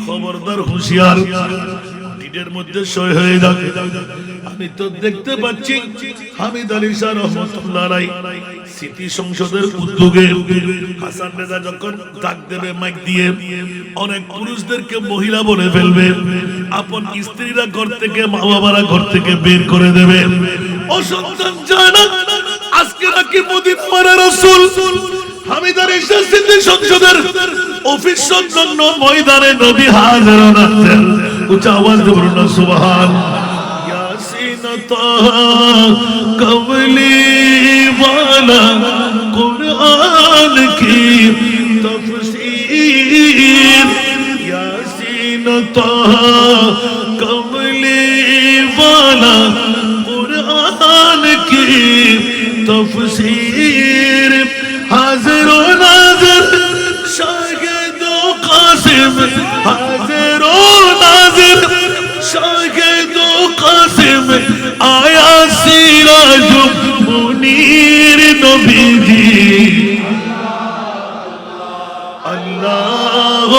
খবরদার হুঁশিয়ার দিনের মধ্যে সই হয়ে যাবে আমি তো দেখতে পাচ্ছি হামিদ আলী শাহ রহমাতুল্লাহ আলাইহি স্মৃতি সংসদের উদ্যোগে হাসান রেজা যখন ডাক দেবে মাইক দিয়ে অনেক পুরুষদেরকে মহিলা বলে ফেলবে আপন স্ত্রীরা ঘর থেকে মা বাবারা ঘর থেকে বের করে দেবে ও সন্তান জানা আজকে নাকি মদিনার রাসূল হামিদ আলী শাহ স্মৃতি সংসদের অফিস সংলগ্ন ময়দানে নবী হাজির হলেন উচ্চ আওয়াজ দিয়ে বলুন সুবহান ইয়াসিন তাহা কমলি वाला कुरान की तफसीर यासीन ताहा कमली वाला कुरान की तफसीर हाजिर व नाज़िर शाहिद व कासिम हाजिर व नाज़िर शाहिद व कासिम आया सिराज मुनीर नबी जी अल्लाह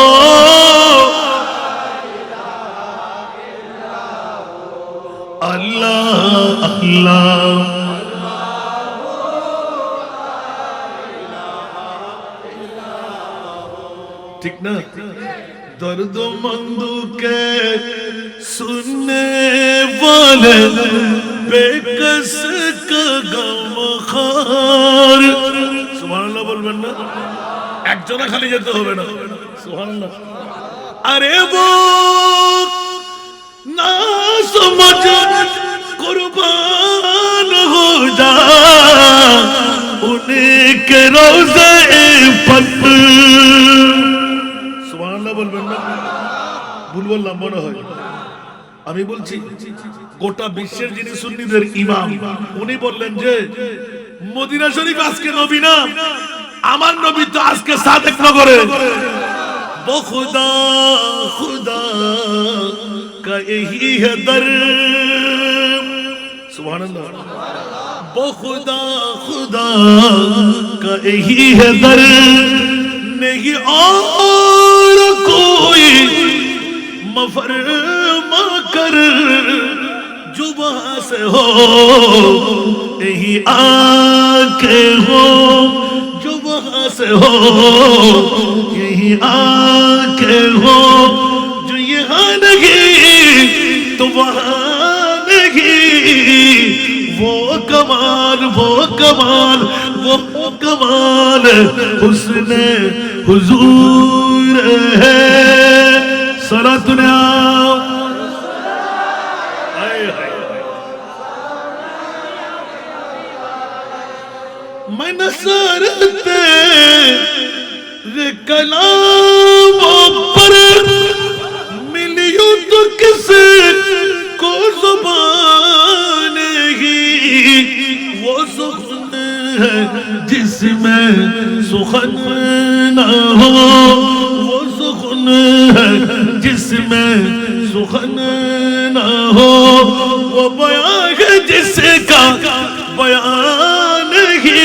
अल्लाह अल्लाह ठीक ना दर्द मंदू के सुनने वाले बेकस का गमखार सुभानाल्लाह बोलবেন না একজনা খালি যেতে হবে না সুবহানাল্লাহ अरे वो ना समझ कुर्बान हो जा उनके रोज़े पर সুবহানাল্লাহ বলবেন না ভুল বললাম মনে হয় আমি বলছি গোটা বিশ্বের যিনি সুন্নিদের ইমাম উনি বললেন যে মদিনা শরীফ আজকে নবী না আমার নবী তো আজকে সাদেক নগরে वो खुदा खुदा का यही है दर सुभान अल्लाह वो खुदा खुदा का यही है दर नहीं और कोई मफरमा कर जो वहां से हो यही आके हो जो वहां से हो यही आके हो जो यहाँ नहीं तो वहाँ नहीं वो कमाल वो कमाल वो कमाल हुस्न हुजूर है सलात मैं नसरते रे कलामों पर मिलियो तो किसे को ज़ुबान ही वो सुखन है जिसमें सुखन न हो वो सुखन है जिसमें सुखन न हो वो बयान है जिसका बयान ही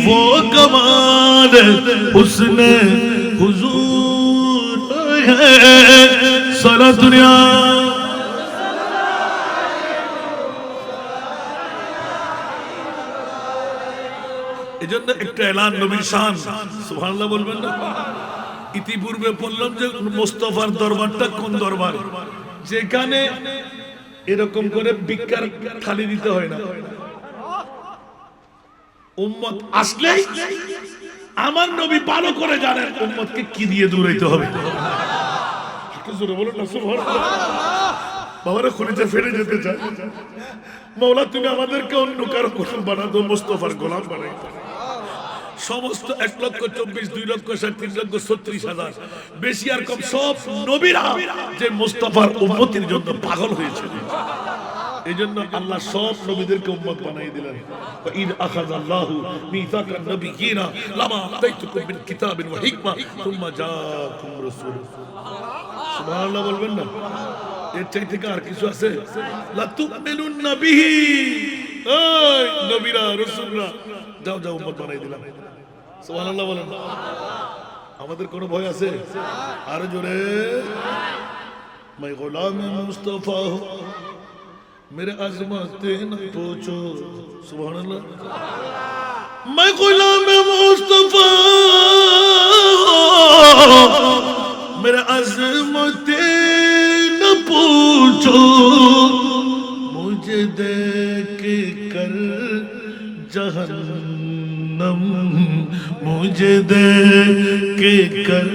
वो कमाल हुस्न हुजूर है सारा दुनिया এজন্য একটা এলান নবীর শান সুবহানাল্লাহ বলবেন না ইতিপূর্বে বললাম যে মুস্তাফার দরবারটা কোন দরবার যেখানে এরকম করে ভিক্ষার থালি দিতে হয় না উম্মত আসলে আমার নবী ভালো করে জানেন উম্মতকে কি দিয়ে দূরাইতে হবে একটু জোরে বলুন না সুবহানাল্লাহ বাবারা খুলিতে ফেলে যেতে চায় মাওলা তুমি আমাদেরকে অন্য কারো গোলাম বানা দাও মুস্তাফার গোলাম বানাই সমস্ত 1,24,000 2,60,000 3,36,000 বেশি আর কম সব নবীরা যে মুস্তাফার উম্মতের জন্য পাগল হয়েছে এজন্য আল্লাহ সব নবীদেরকে উম্মত বানিয়ে দিলেন ঈদ আখাযাল্লাহু মিসাকান নবিয়িনা লামা আতাইতুকুম মিন কিতাবিন ওয়া হিকমা সুম্মা জাআকুম রাসূল সুবহানাল্লাহ বলবেন না এর চাইতে আর কিছু আছে লা তুমিনুন বিহি এই নবীরা রাসূলরা যাও যাও উম্মত বানিয়ে দিলাম সুবহানাল্লাহ বলেন আমাদের কোনো ভয় আছে আর জোরে मैं गुलाम मुस्तफा हूं मेरे अजमत न पूछो सुभान अल्लाह मैं गुलाम मुस्तफा मेरे अजमत न पूछो मुझे देख कर जहन्नम मुझे देख कर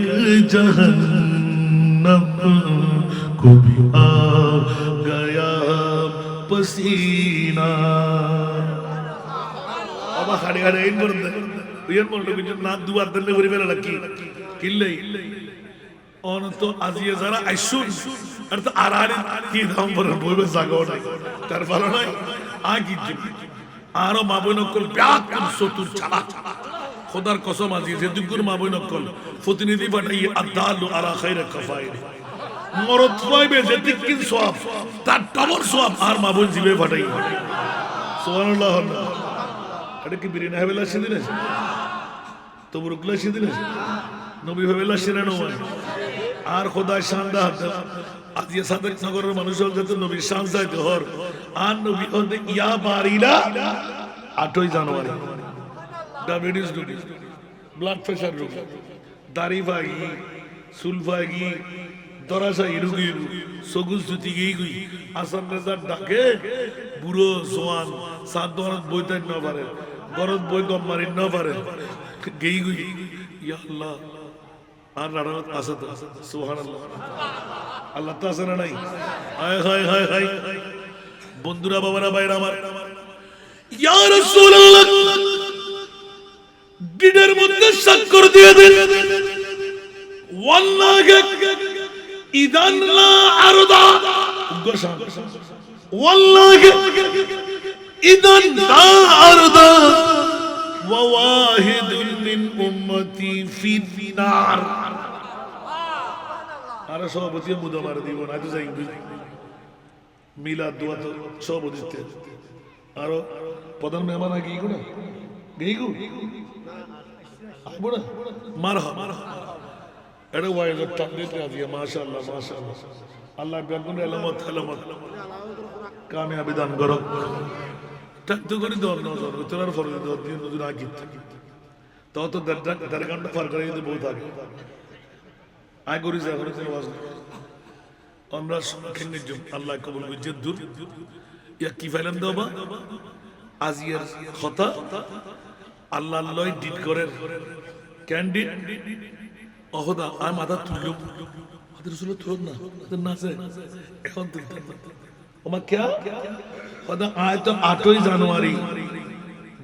जहन्नम को भी आ गया पसीना খাড়ি খাড়ি এই মরদে ইয়ার মরলো কিন্তু না দুয়ার দেন করে ফেলা কি কিল্লাই অনত আজিয়ে যারা আইসুন আর তো আরারে কি দাম বড় বইবে জাগো নাই তার ভালো নাই আগি আরো মাবই নকল ব্যাকুল চতুর চালা খোদার কসম আজিয়ে যে দুগুর মাবই নকল প্রতিনিধি পাঠাই আদালু আলা খাইরে কাফাইর মরদ পাইবে যে তিকিন সওয়াব তার ডবল সওয়াব আর মাবই জিবে পাঠাই সুবহানাল্লাহ এটা কি বিরিনা হেবেলা সিদিনে তবরুকলা সিদিনে নবী হেবেলা সিরানো হয় আর খোদার শান দা আজিয়ে সাদেক নগরের মানুষ যত নবীর শান চাইতে হর আর নবী ওদের ইয়া বারিলা 8ই জানুয়ারি ডায়াবেটিস রোগী ব্লাড প্রেসার রোগী দাড়ি ভাগি চুল ভাগি দরাসাই রোগী সগুজ জুতি গই আসান রেজার ডাকে বুড়ো জোয়ান সাদওয়ানত বইতেন না পারে গরদ বই দম মারিন না পারে গই ইয়া আল্লাহ আর রানাত আসাদ সুবহানাল্লাহ আল্লাহ তো আছে না নাই হায় হায় হায় হায় বন্ধুরা বাবারা ভাইরা আমার ইয়া রাসূলুল্লাহ দিনের মধ্যে স্বাক্ষর দিয়ে দেন ওয়াল্লাহি ইদান লা আরদা গোশান ওয়াল্লাহি ইদান লা আরদা ওয়া ওয়াহিদুন মিন উম্মতি ফি নার আর সভাপতি মুদা মার দিব না তো যাই মিলাদ দোয়া তো সভাপতিতে আর প্রধান মেহমান কি গুনা গেইগু বুড়া মারহাবা এটা ওয়াইজ তাকদিতে আজি মাশাআল্লাহ মাশাআল্লাহ আল্লাহ বেগুন আলামত আলামত কামিয়াবি দান করো তাকদু করি দর নজর উত্তরার ফরজ দর দিন নজর আগিত তো তো দরগানটা ফার করে দিতে বহুত আগে আই করি যা করে ওয়াজ আমরা সম্মুখীন জম আল্লাহ কবুল করছে দূর ইয়া কি ফাইলাম দাও বা আজিয়ার কথা আল্লাহ লয় ডিট করে ক্যান্ডিড অহদা আর মাথা তুললো মাথা রসুল তুলন না নাচে এখন তুলতেন না ওমা ক্যা ওদা আয় তো 8ই জানুয়ারি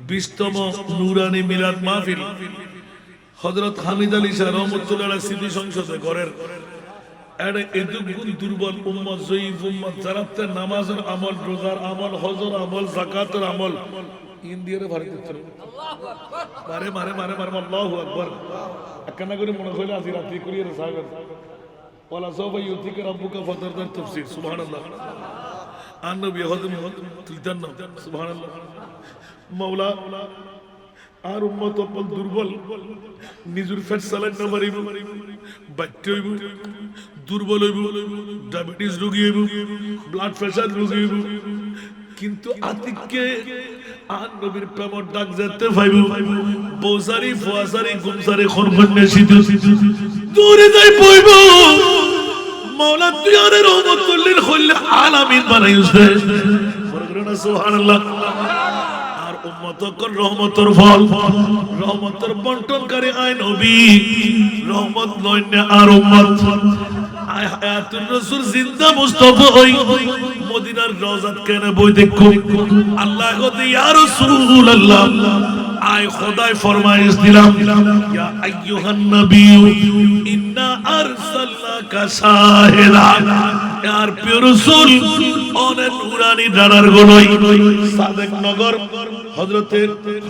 20তম নূরানি মিলাদ মাহফিল হযরত হামিদ আলী শাহ রহমাতুল্লাহ আলাইহি স্মৃতি সংসদে ঘরের এডে এদুগুন দুর্বল উম্মত জয়ীফ উম্মত যারাতে নামাজের আমল রোজার আমল হজের আমল যাকাতের আমল ইন্ডিয়ারে ভারতে মারে মারে মারে মারে আল্লাহু আকবার একনা করে মনে হইলো আজি রাতে করিয়ে সাহেব ওয়ালা সাওফা ইউতিকা রাব্বুকা ফাতারদার তাফসীর সুবহানাল্লাহ আর নবী হযরত তুলতেন না সুবহানাল্লাহ মাওলা আর উম্মত অপল দুর্বল নিজুর ফেট চালান না পারিব বাচ্চা হইব দুর্বল হইব ডায়াবেটিস রোগী হইব ব্লাড প্রেসার রোগী হইব কিন্তু আতিককে আর নবীর প্রেমর ডাক যেতে পাইব বৌসারি ফুয়াসারি গুমসারি খরবন্নে সিধু দূরে যাই পইব মাওলা তুয়ারে রহমতুল্লিল খল্লি আলামিন বানাইছে বলনা সুবহানাল্লাহ আর উম্মতকর রহমতের ফল রহমতের বন্টনকারী আয় নবী রহমত লইনে আর উম্মত আয় হায়াতুর রাসূল জিন্দা মুস্তাফা হই মদিনার রওজাত কেন বই দেখো আল্লাহ গদি ইয়া রাসূলুল্লাহ আয় খোদায় ফরমাইশ দিলাম ইয়া আইয়ুহান নবী ইন্না আরসালনাকা শাহিদান আর প্রিয় রাসূল অনেক নুরানি দাঁড়ার গলই সাদেক নগর হযরতে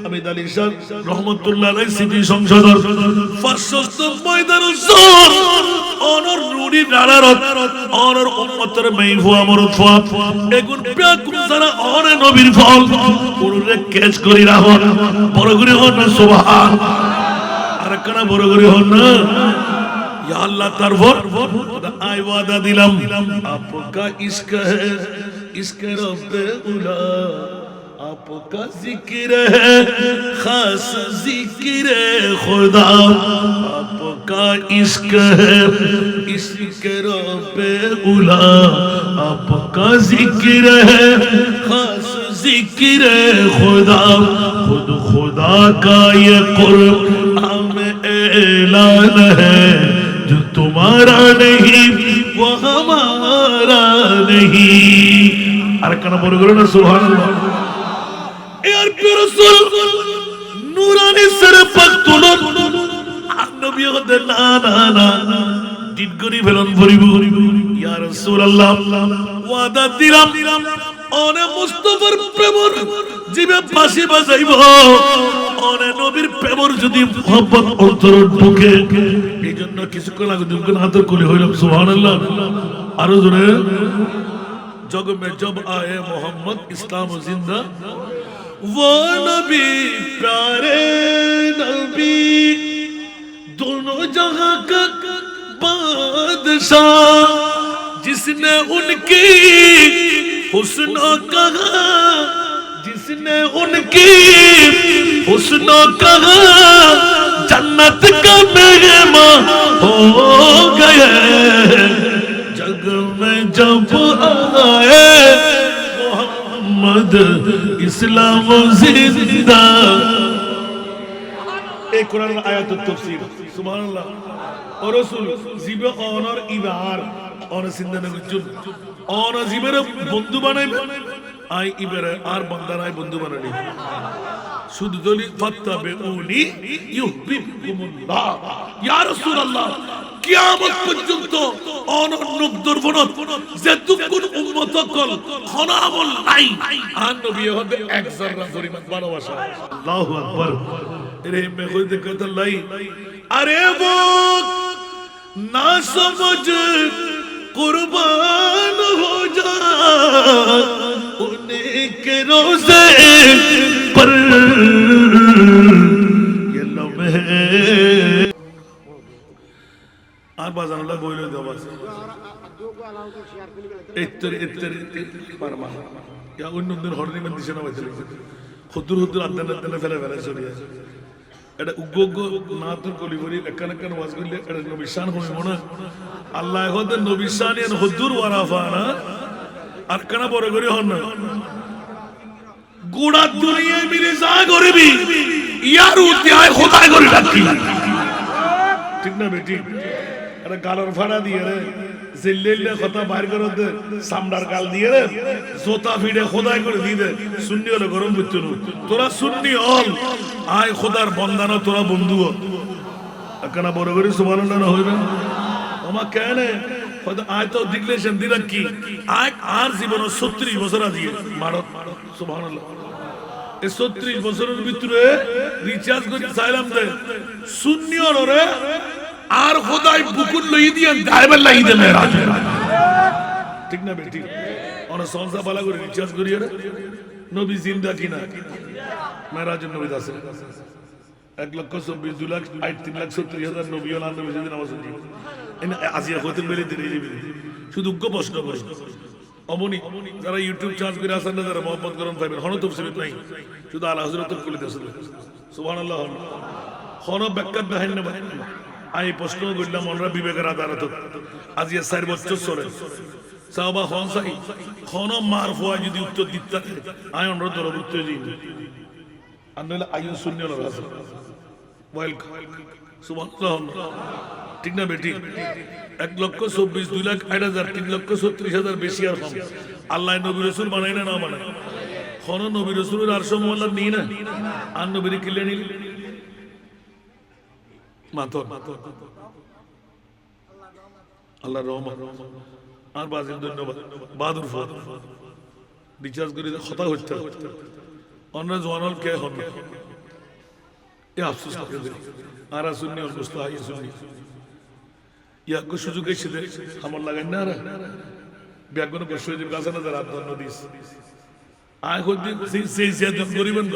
হামিদ আলী শাহ রহমাতুল্লাহ আলাইহি স্মৃতি সংসদর 500 ময়দান উজ্জ্বল অনর নুরি দাঁড়ার অনর উম্মতের মেইফু আমর ফুয়া এগুন ব্যাকুম যারা অনে নবীর ফল পুরুরে ক্যাচ করি রাখো বড় করে হন না সুবহান আর কানা বড় করে হন না या अल्लाह तरफर आय वादा दिलम आपका इश्क है इश्क रब्बे उला आपका जिक्र है खास जिक्र खुदा आपका इश्क है इश्क रब्बे उला आपका जिक्र है खास जिक्र खुदा खुद खुदा का ये कुरान में ऐलान है जो तुम्हारा नहीं वो हमारा नहीं अरे कना बोल करो ना सुभान अल्लाह यार प्रिय रसूल নবী হতে না না না দিন করি ফেলন ভরিব ইয়া রাসূলুল্লাহ ওয়াদা দিলাম ওরে মুস্তাফার প্রেমর জিবে ফাঁসি বাজাইব ওরে নবীর প্রেমর যদি মোহব্বত অন্তর ঢুকে এইজন্য কিছুক্ষণ আগে দুজন হাতের কোলে হইলাম সুবহানাল্লাহ আরো জোরে जग में जब आए मोहम्मद इस्लाम जिंदा वो नबी प्यारे नबी दोनों जहां का बादशाह जिसने उनकी हुस्नों कहा जिसने उनकी हुस्नों कहा जन्नत का मेहमान हो गए जग में जब आए मोहम्मद इस्लाम जिंदा एक कुरान आयत तफसीर सुभान और रसूल জিবে অনর ইবার অন সিন্ধনে গুজুল অন জিবের বন্ধু বানাইবে আই ইবারে আর বান্দা নাই বন্ধু বানানি শুধু দলি ফাত্তাবিউনি ইউহিব্বুকুমুল্লাহ ইয়া রাসূলুল্লাহ কিয়ামত পর্যন্ত অনন্য দুর্বনত যেতুকুন উম্মত কল খনামল নাই আর নবী হবে এক জাররা পরিমাণ ভালোবাসা আল্লাহু আকবার রে মে কই দেখত লাই আরে वो ना समझ कुर्बान हो जा उन्हीं के रोज़े पर ये लम्हे আর বাজানলা বইলে দাও বাস এত্তর পারমা ইয়া অন্যদের হরনি মান দিছে না বাইতে খুদুর খুদুর আদান ফেলে ফেলে চলে যায় এটা উগ্গ না তোর কলিবরি একখান একখান ওয়াজ করলে এটা নবী শান হবে মনে আল্লাহ হতে নবী শান এর হুদুর ওয়ারাফানা আর কানা বড় করে হন না গোড়া দুনিয়ায় মিলে যা করবি ইয়ার উতিয়ায় খোদাই করে রাখি ঠিক না বেটি এটা গালর ফাড়া দিয়ে রে জিল্লিল্লা কথা বাইর করে দে সামরার গাল দিয়ে রে জোতা ফিডে খোদাই করে দি দে সুন্নি হলে গরম বুঝছো তোরা সুন্নি হল আয় খোদার বন্দানো তোরা বন্ধু একখানা বড় করে সুবহানাল্লাহ না হইবে আমা কেন খোদা আয় তো ডিক্লেরেশন দিলা কি আয় আর জীবন 36 বছর দিয়ে মারত সুবহানাল্লাহ এই 36 বছরের ভিতরে রিচার্জ করে চাইলাম দে সুন্নি হলরে আর খোদাই বুকুল লই দিয়ে গায়বে লাগি দে মেরাজ ঠিক না বেটি ওনা সংসা বালা করে রিচার্জ করিয়ে নবী জিন্দা কিনা মেরাজের নবী দাসে 1,24,2,03,70,000 নবী ওনা নবী যদি নামাজ পড়ি এনে আজিয়া হতে মেলে দিলে শুধু উগ্র প্রশ্ন করে অমনি যারা ইউটিউব চার্জ করে আসেন না যারা মোহাম্মদ গরম পাইবেন হন তফসির নাই শুধু আলা হযরত কুলি দাসে সুবহানাল্লাহ হন ব্যাখ্যা দেখাইন না আই প্রশ্ন করলাম আমরা বিবেকের আদালত আজি 4 বছর চলে সাহাবা খান সাই খান মারফুয়া যদি উত্তর দিতে আই আমরা দর উত্তর দিই আনলে আইন সুন্নি হলো রাসূল ওয়েলকাম সুবহানাল্লাহ ঠিক না বেটি 1,24,2,08,000 3,36,000 বেশি আর কম আল্লাহ নবী রাসূল বানাই না বানায় খান নবী রাসূলের আরশ মোল্লা নি না আর নবীর কিলে নি মাতর আল্লাহ রহমান আর বাজিল ধন্যবাদ বাহাদুর ফুয়াদ রিচার্জ করে কথা হচ্ছে অন্য জওয়ানল কে হন এ আফসোস করে আর সুন্নি আর মুস্তাহি সুন্নি ইয়া কো সুযোগ এসে আমার লাগাই না রে ব্যাগন বসে যে গাছ না যারা ধন্য দিস আয় হদি সেই জিয়াদত করিবেন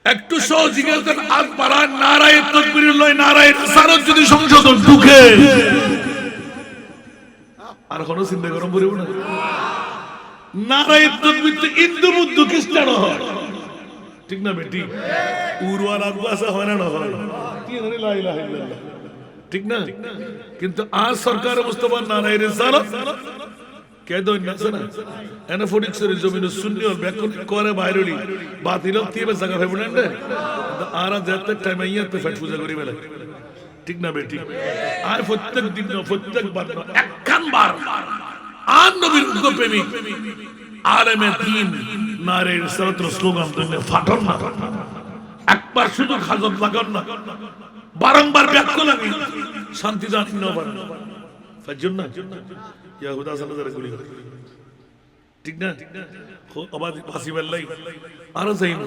একটু সহজিগাল দেন আর পারা নারায়ে তাকবীর লয় নারায়ে রিসালাত যদি সংশোধন ঢুকে আর কোন চিন্তা গরম পড়িব না নারায়ে তাকবীর তো হিন্দু বুদ্ধ খ্রিস্টান হয় ঠিক না বেটি উরওয়ার আব্বাস হয় না হয় কি লা ইলাহা ইল্লাল্লাহ ঠিক না কিন্তু আজ সরকার মুস্তাফা নারায়ে রিসালাত কে দই না জানা এনে ফরিক্সের জমিন সুন্নি আর ব্যাকন করে বাইরলি বাতিল তিবে জায়গা ফেবুনেন রে আরা যেতে টাইম আইয়াতে ফট পূজা করি বেলা ঠিক না বেটি আর প্রত্যেক দিন প্রত্যেক বার একখান বার আর নবীর প্রেমিক আলেমে দ্বীন নারে রিসালাতের স্লোগান দিলে ফাটন না একবার শুধু খাজত লাগান না বারংবার ব্যাখ্যা লাগে শান্তি জানি না পারে ফাজুন না ইয়াহুদা সালাদারে গুলি ঠিক না আবার পাসিবাল্লাই আরো যাই না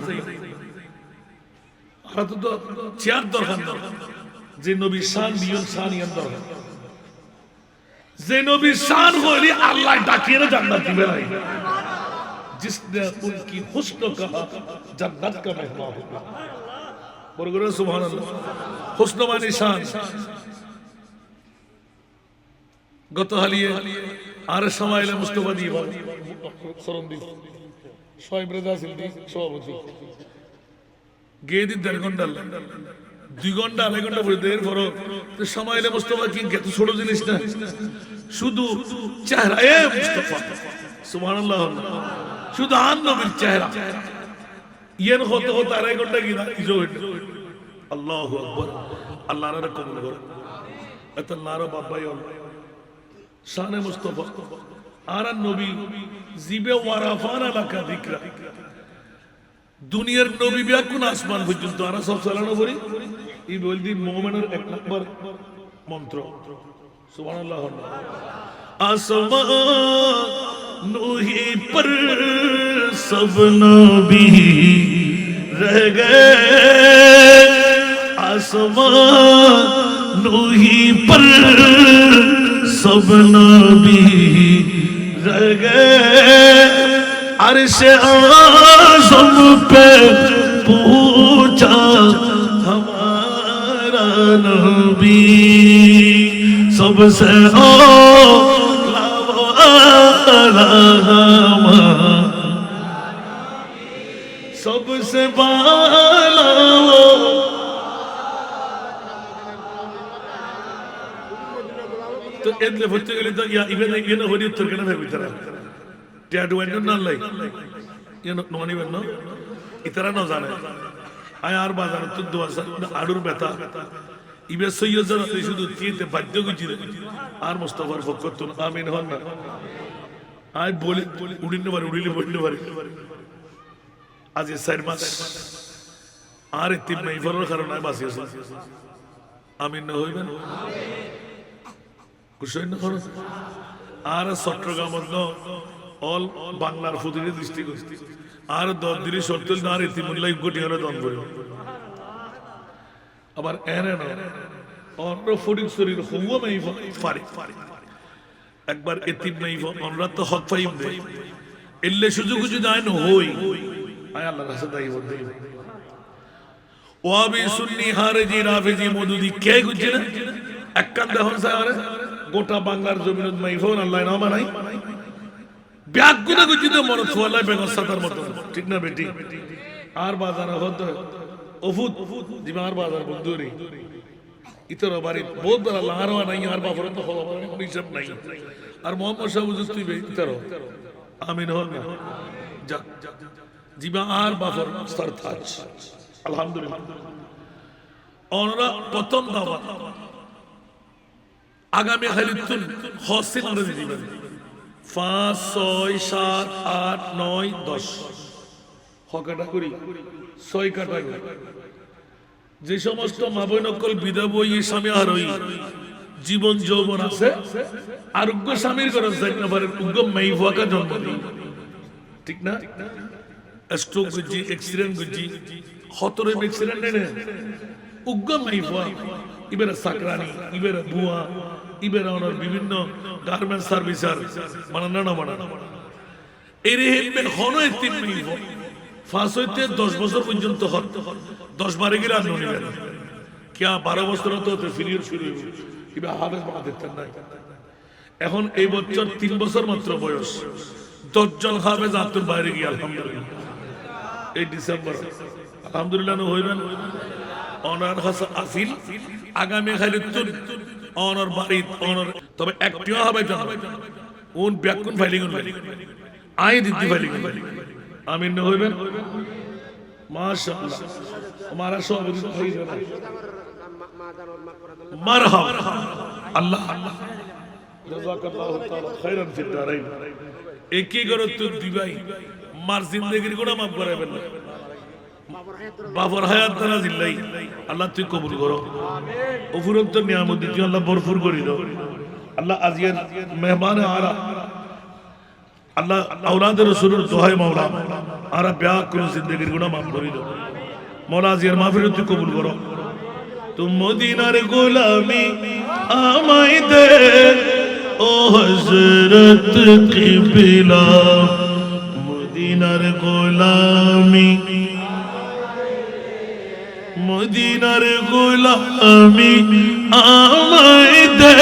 আর তো চেয়ার দরকার না যে নবী শান বিয়ন শান ইয়ান দরকার যে নবী শান হলি আল্লাহ ডাকিয়ে না জান্নাত দিবে না जिसने उनकी हुस्न कहा जन्नत का मेहमान होगा बोलो सुभान अल्लाह हुस्न माने शान গত হালিয়ে আর সময়লে মুস্তাফা দি সরন্দি শোয়েব রেজা সিলদি সভাপতি গেদি 1.5 ঘন্টা 2 ঘন্টা 2.5 ঘন্টা পরে দের পর তো সময়লে মুস্তাফা কি এত ছোট জিনিস না শুধু চেহারা এ মুস্তাফা সুবহানাল্লাহ শুধু আন নবীর চেহারা ইয়েন হতে হতে 2.5 ঘন্টা কি না ইজো আল্লাহু আকবার আল্লাহর কবুল করো এত নারো বাবাই শানে মুস্তাফা আর নবী জিবে ওয়ারাফানা লাকা যিকরা দুনিয়ার নবী বিয়া কোন আসমান পর্যন্ত আর সব চালানো করি এই বলদি মুমিনের এক নম্বর মন্ত্র সুবহানাল্লাহ আসমান নূহি পর সব নবী রহ গয়ে আসমান নূহি পর सब नबी रह गए अर्श आज़म पे पूछा हमारा नबी सबसे सबसे बाला तो एदले फुटते गेले तो या इबे येनो होडी उत्तर केना भाई बितरा ट्याडू एनो ना लाई येनो नोनी बन्नो इतरा न जाने आय आर बाजार तो दोसा आडुर बेता इबे सय्यद जन शुधु तीते बाध्य गुजिरे आर मुस्तफार फकतुन आमीन हन ना आय बोली उडिने बारे उडिले बन्ने बारे आज ये 4 मास आर इतिम नहीं फरर कारण आय बासी আছে आमीन न হইবেন আর চট্টগ্রাম অল বাংলার ফুটির ডিস্ট্রিক্ট আর 10 দিনে সরতেল না ইতিমুল্লাহ কোটি হলো দান করে আবার এনে না অন্য ফুটির শরীর হুয়া নাই পারে একবার এতিম নাই আমরা তো হক পাইম দে এলে সুযোগ যদি আইন হই আয় আল্লাহর কাছে দাই বলতে ওয়াবি সুন্নি হারজি রাফিজি মদুদি কে গুজে না এককান দেখুন স্যার গোটা বাংলার জমিনত মাইফোন আল্লাহ না মানাই ব্যাগুনা গুজিতে মরত ওয়ালাই বেগর সাতার মত ঠিক না বেটি আর বাজার হত ওফুত জিমার বাজার বন্ধুরি ইতর বাড়ি বহুত বড় লারওয়া নাই আর বাপরে তো হলো কোনো হিসাব নাই আর মোহাম্মদ সাহেব তুই বে ইতর আমিন হল না যা জিবা আর বাপর সরতাজ আলহামদুলিল্লাহ ওনারা প্রথম দাওয়াত আগামী খালিদুন হসিন আরজি দিবেন 5 6 7 8 9 10 হকাটা করি 6 কাটা যে সমস্ত মাবৈনকল বিদাবই স্বামী আর হই জীবন যৌবন আছে আরোগ্য স্বামীর করে যাই না পারে উগ্র মাইফাকা জন্ম দিই ঠিক না স্ট্রোক গজি অ্যাক্সিডেন্ট গজি খতরে অ্যাক্সিডেন্ট নেই উগ্র মাইফা ইবেরা সাকরানি ইবেরা বুয়া ইবেরা ওনার বিভিন্ন গার্মেন্টস সার্ভিসার মানানা না মানানা এরে হেমে হনো এতিম মাইফ ফাঁস হইতে 10 বছর পর্যন্ত হত 10 বারে গিরা ননিবেন কিয়া 12 বছর হতে ফিরিয়ে শুরু হইব ইবে হাফেজ বানা দিতেন না এখন এই বছর 3 বছর মাত্র বয়স 10 জন হাফেজ আতুর বাইরে গিয়া আলহামদুলিল্লাহ এই ডিসেম্বর আলহামদুলিল্লাহ হইবেন অনার হাসা আফিল আগামী খালিদুন অনার বাড়ি অনার তবে একটিও হবে জানা কোন ব্যাকুন ফাইলিং আই দিদি ফাইলিং আমিন হইবেন মাশাআল্লাহ हमारा সভাপতি ভাই জানা মারহাবা আল্লাহ আল্লাহ জাযাকাল্লাহু তাআলা খাইরান ফিদ দারাইন একই করত তুই ভাই মার জিন্দেগির গোনা মাফ করাইবেন না বাবার হায়াত দ্বারা জিল্লাই আল্লাহ তুই কবুল করো উপরন্ত নিয়ামত তুই আল্লাহ ভরপুর করি দাও আল্লাহ আজিয়ার মেহমান আরা আল্লাহ আওলাদের রাসূলের দোহাই মাওলা আরা ব্যাক করে জিন্দেগির গুনাহ maaf করে দাও মওলা আজিয়ার মাহফিল তুই কবুল করো তুম মদিনার গোলামি আমায় দে ও হযরত কিবলা মদিনার গোলামি মদিনার গোলামি আমায় দে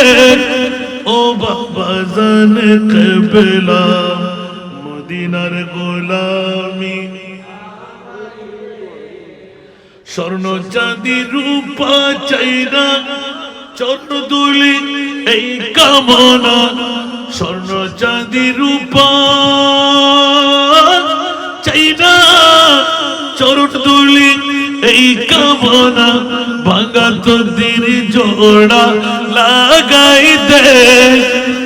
ও বাবা জান কিবলা মদিনার গোলামি স্বর্ণ চাঁদি রূপা চাই না চরণ দুলি এই কামনা স্বর্ণ চাঁদি রূপা চাই না চরণ দুলি এই কামনা ভাঙা তোদের জোড়া লাগাই দে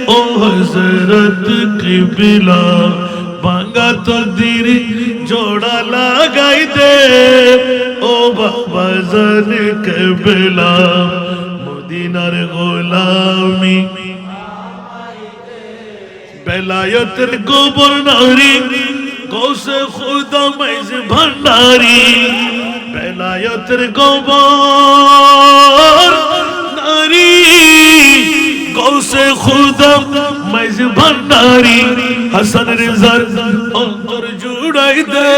ও হযরত কিবলা ভাঙা তোদের জোড়া লাগাই দে ও বাবা জান কিবলা মদিনার গোলামি বেলায়েতের গভর্নরি গৌসে খুদা মাইজ ভান্ডারি বেলায়েতের গভর্নরি গৌসে খুদা মাইজ ভান্ডারি হাসান রেজার অন্তর জুড়াই দে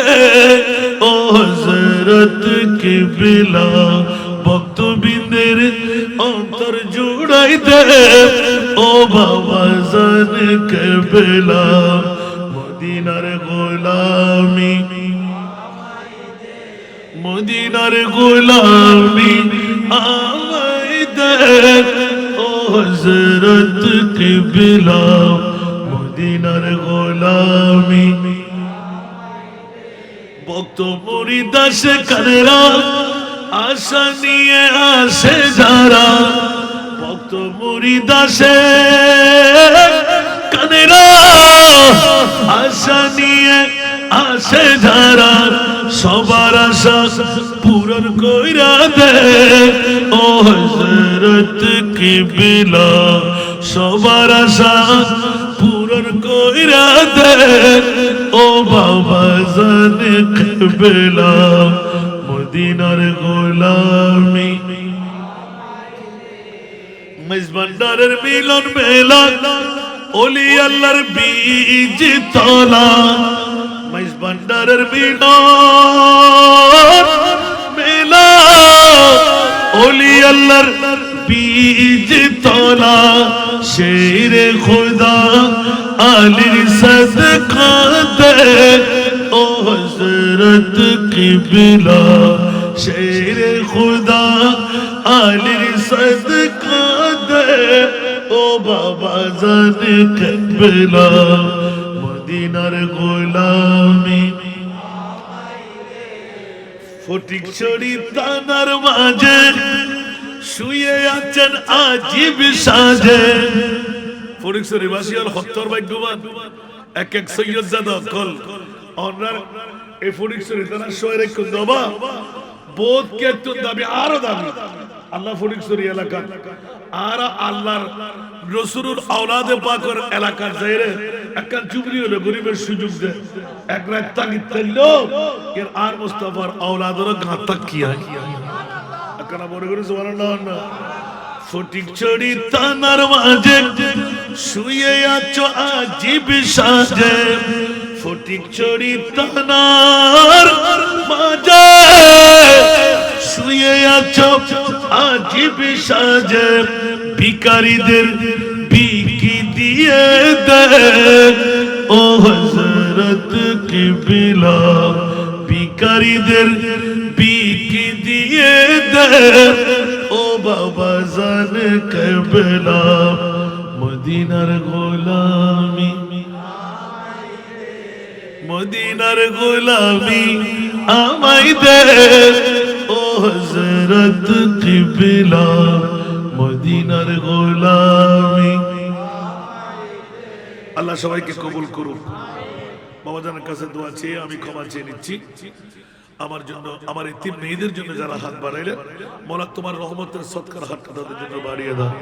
ও হযরত কিবলা ভক্তবৃন্দের অন্তর জুড়াই দে ও বাবা জান কিবলা মদিনার গোলামি মদিনার গোলামি আমায় দে ও হযরত কিবলা মদিনার গোলামি ভক্ত মুরিদ আসে কানেরা আশা নিয়ে আসে যারা ভক্ত মুরিদ আসে কানেরা আশা নিয়ে আসে যারা সবার আশা পূরণ কইরা দে ও হযরত কিবলা সবার আশা পূরণ কইরা দে ও বাবা জান কিবলা মদিনার গোলামি মেজবান্ডারের মিলন মেলা ওলি আল্লাহর বীজ তলা মেজবান্ডারের মিলন মেলা ওলি আল্লাহর বীজ তলা শেরে খুদা আলীর সদকাতে ও হযরত কিবলা শেরে খুদা আলীর সদকাতে ও বাবা জান কিবলা মদিনার গোলামি ফটিক শরীফ থানার মাঝে শুয়ে আছেন আজিব সাজে ফটিক শরীফ আসিয়াল হত্তর ভাগ্যবান এক এক সৈয়দ জাদা কল অনার এই ফটিক শরীফ থানার শহরে একটু দবা বোধ কে একটু দাবি আরো দাবি আল্লাহ ফটিক শরীফ এলাকা আর আল্লাহর রাসূলুর আওলাদে পাকের এলাকার যাইরে একখান চুবরি হলো গরিবের সুযোগ দে এক রাত তাগিদ করলো এর আর মুস্তাফার আওলাদের গাতা কি হয় একখানা বড় করে সুবহানাল্লাহ না ফটিক চড়ি থানার মাঝে শুয়ে আছো আজিব সাজে ফটিক চড়ি থানার মাঝে শুয়ে আছো আজিব সাজে ভিখারিদের বিকি দিয়ে দে ও হযরত কিবলা ভিখারিদের বিকি দিয়ে দে ও বাবা জান কিবলা মদিনার গোলামি মদিনার গোলামি আমায় দে ও হযরত কিবলা মদিনার গোলামি আল্লাহ সবাইকে কবুল করুন বাবা জানের কাছে দোয়া চেয়ে আমি ক্ষমা চেয়ে নিচ্ছি আমার জন্য, আমার এই তিন মেয়েদের জন্য যারা হাত বাড়াইলেন, মৌলা তোমার রহমতের সৎকার হাতটা তাদের জন্য বাড়িয়ে দাও।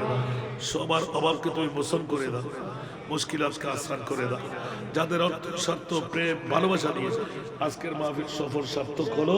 সবার অভাবকে তুমি মোচন করে দাও, মুশকিলাতকে আসান করে দাও। যাদের অর্থ, স্বার্থ, প্রেম, ভালোবাসা নিয়ে আজকের মাহফিল সফর সার্থক হলো,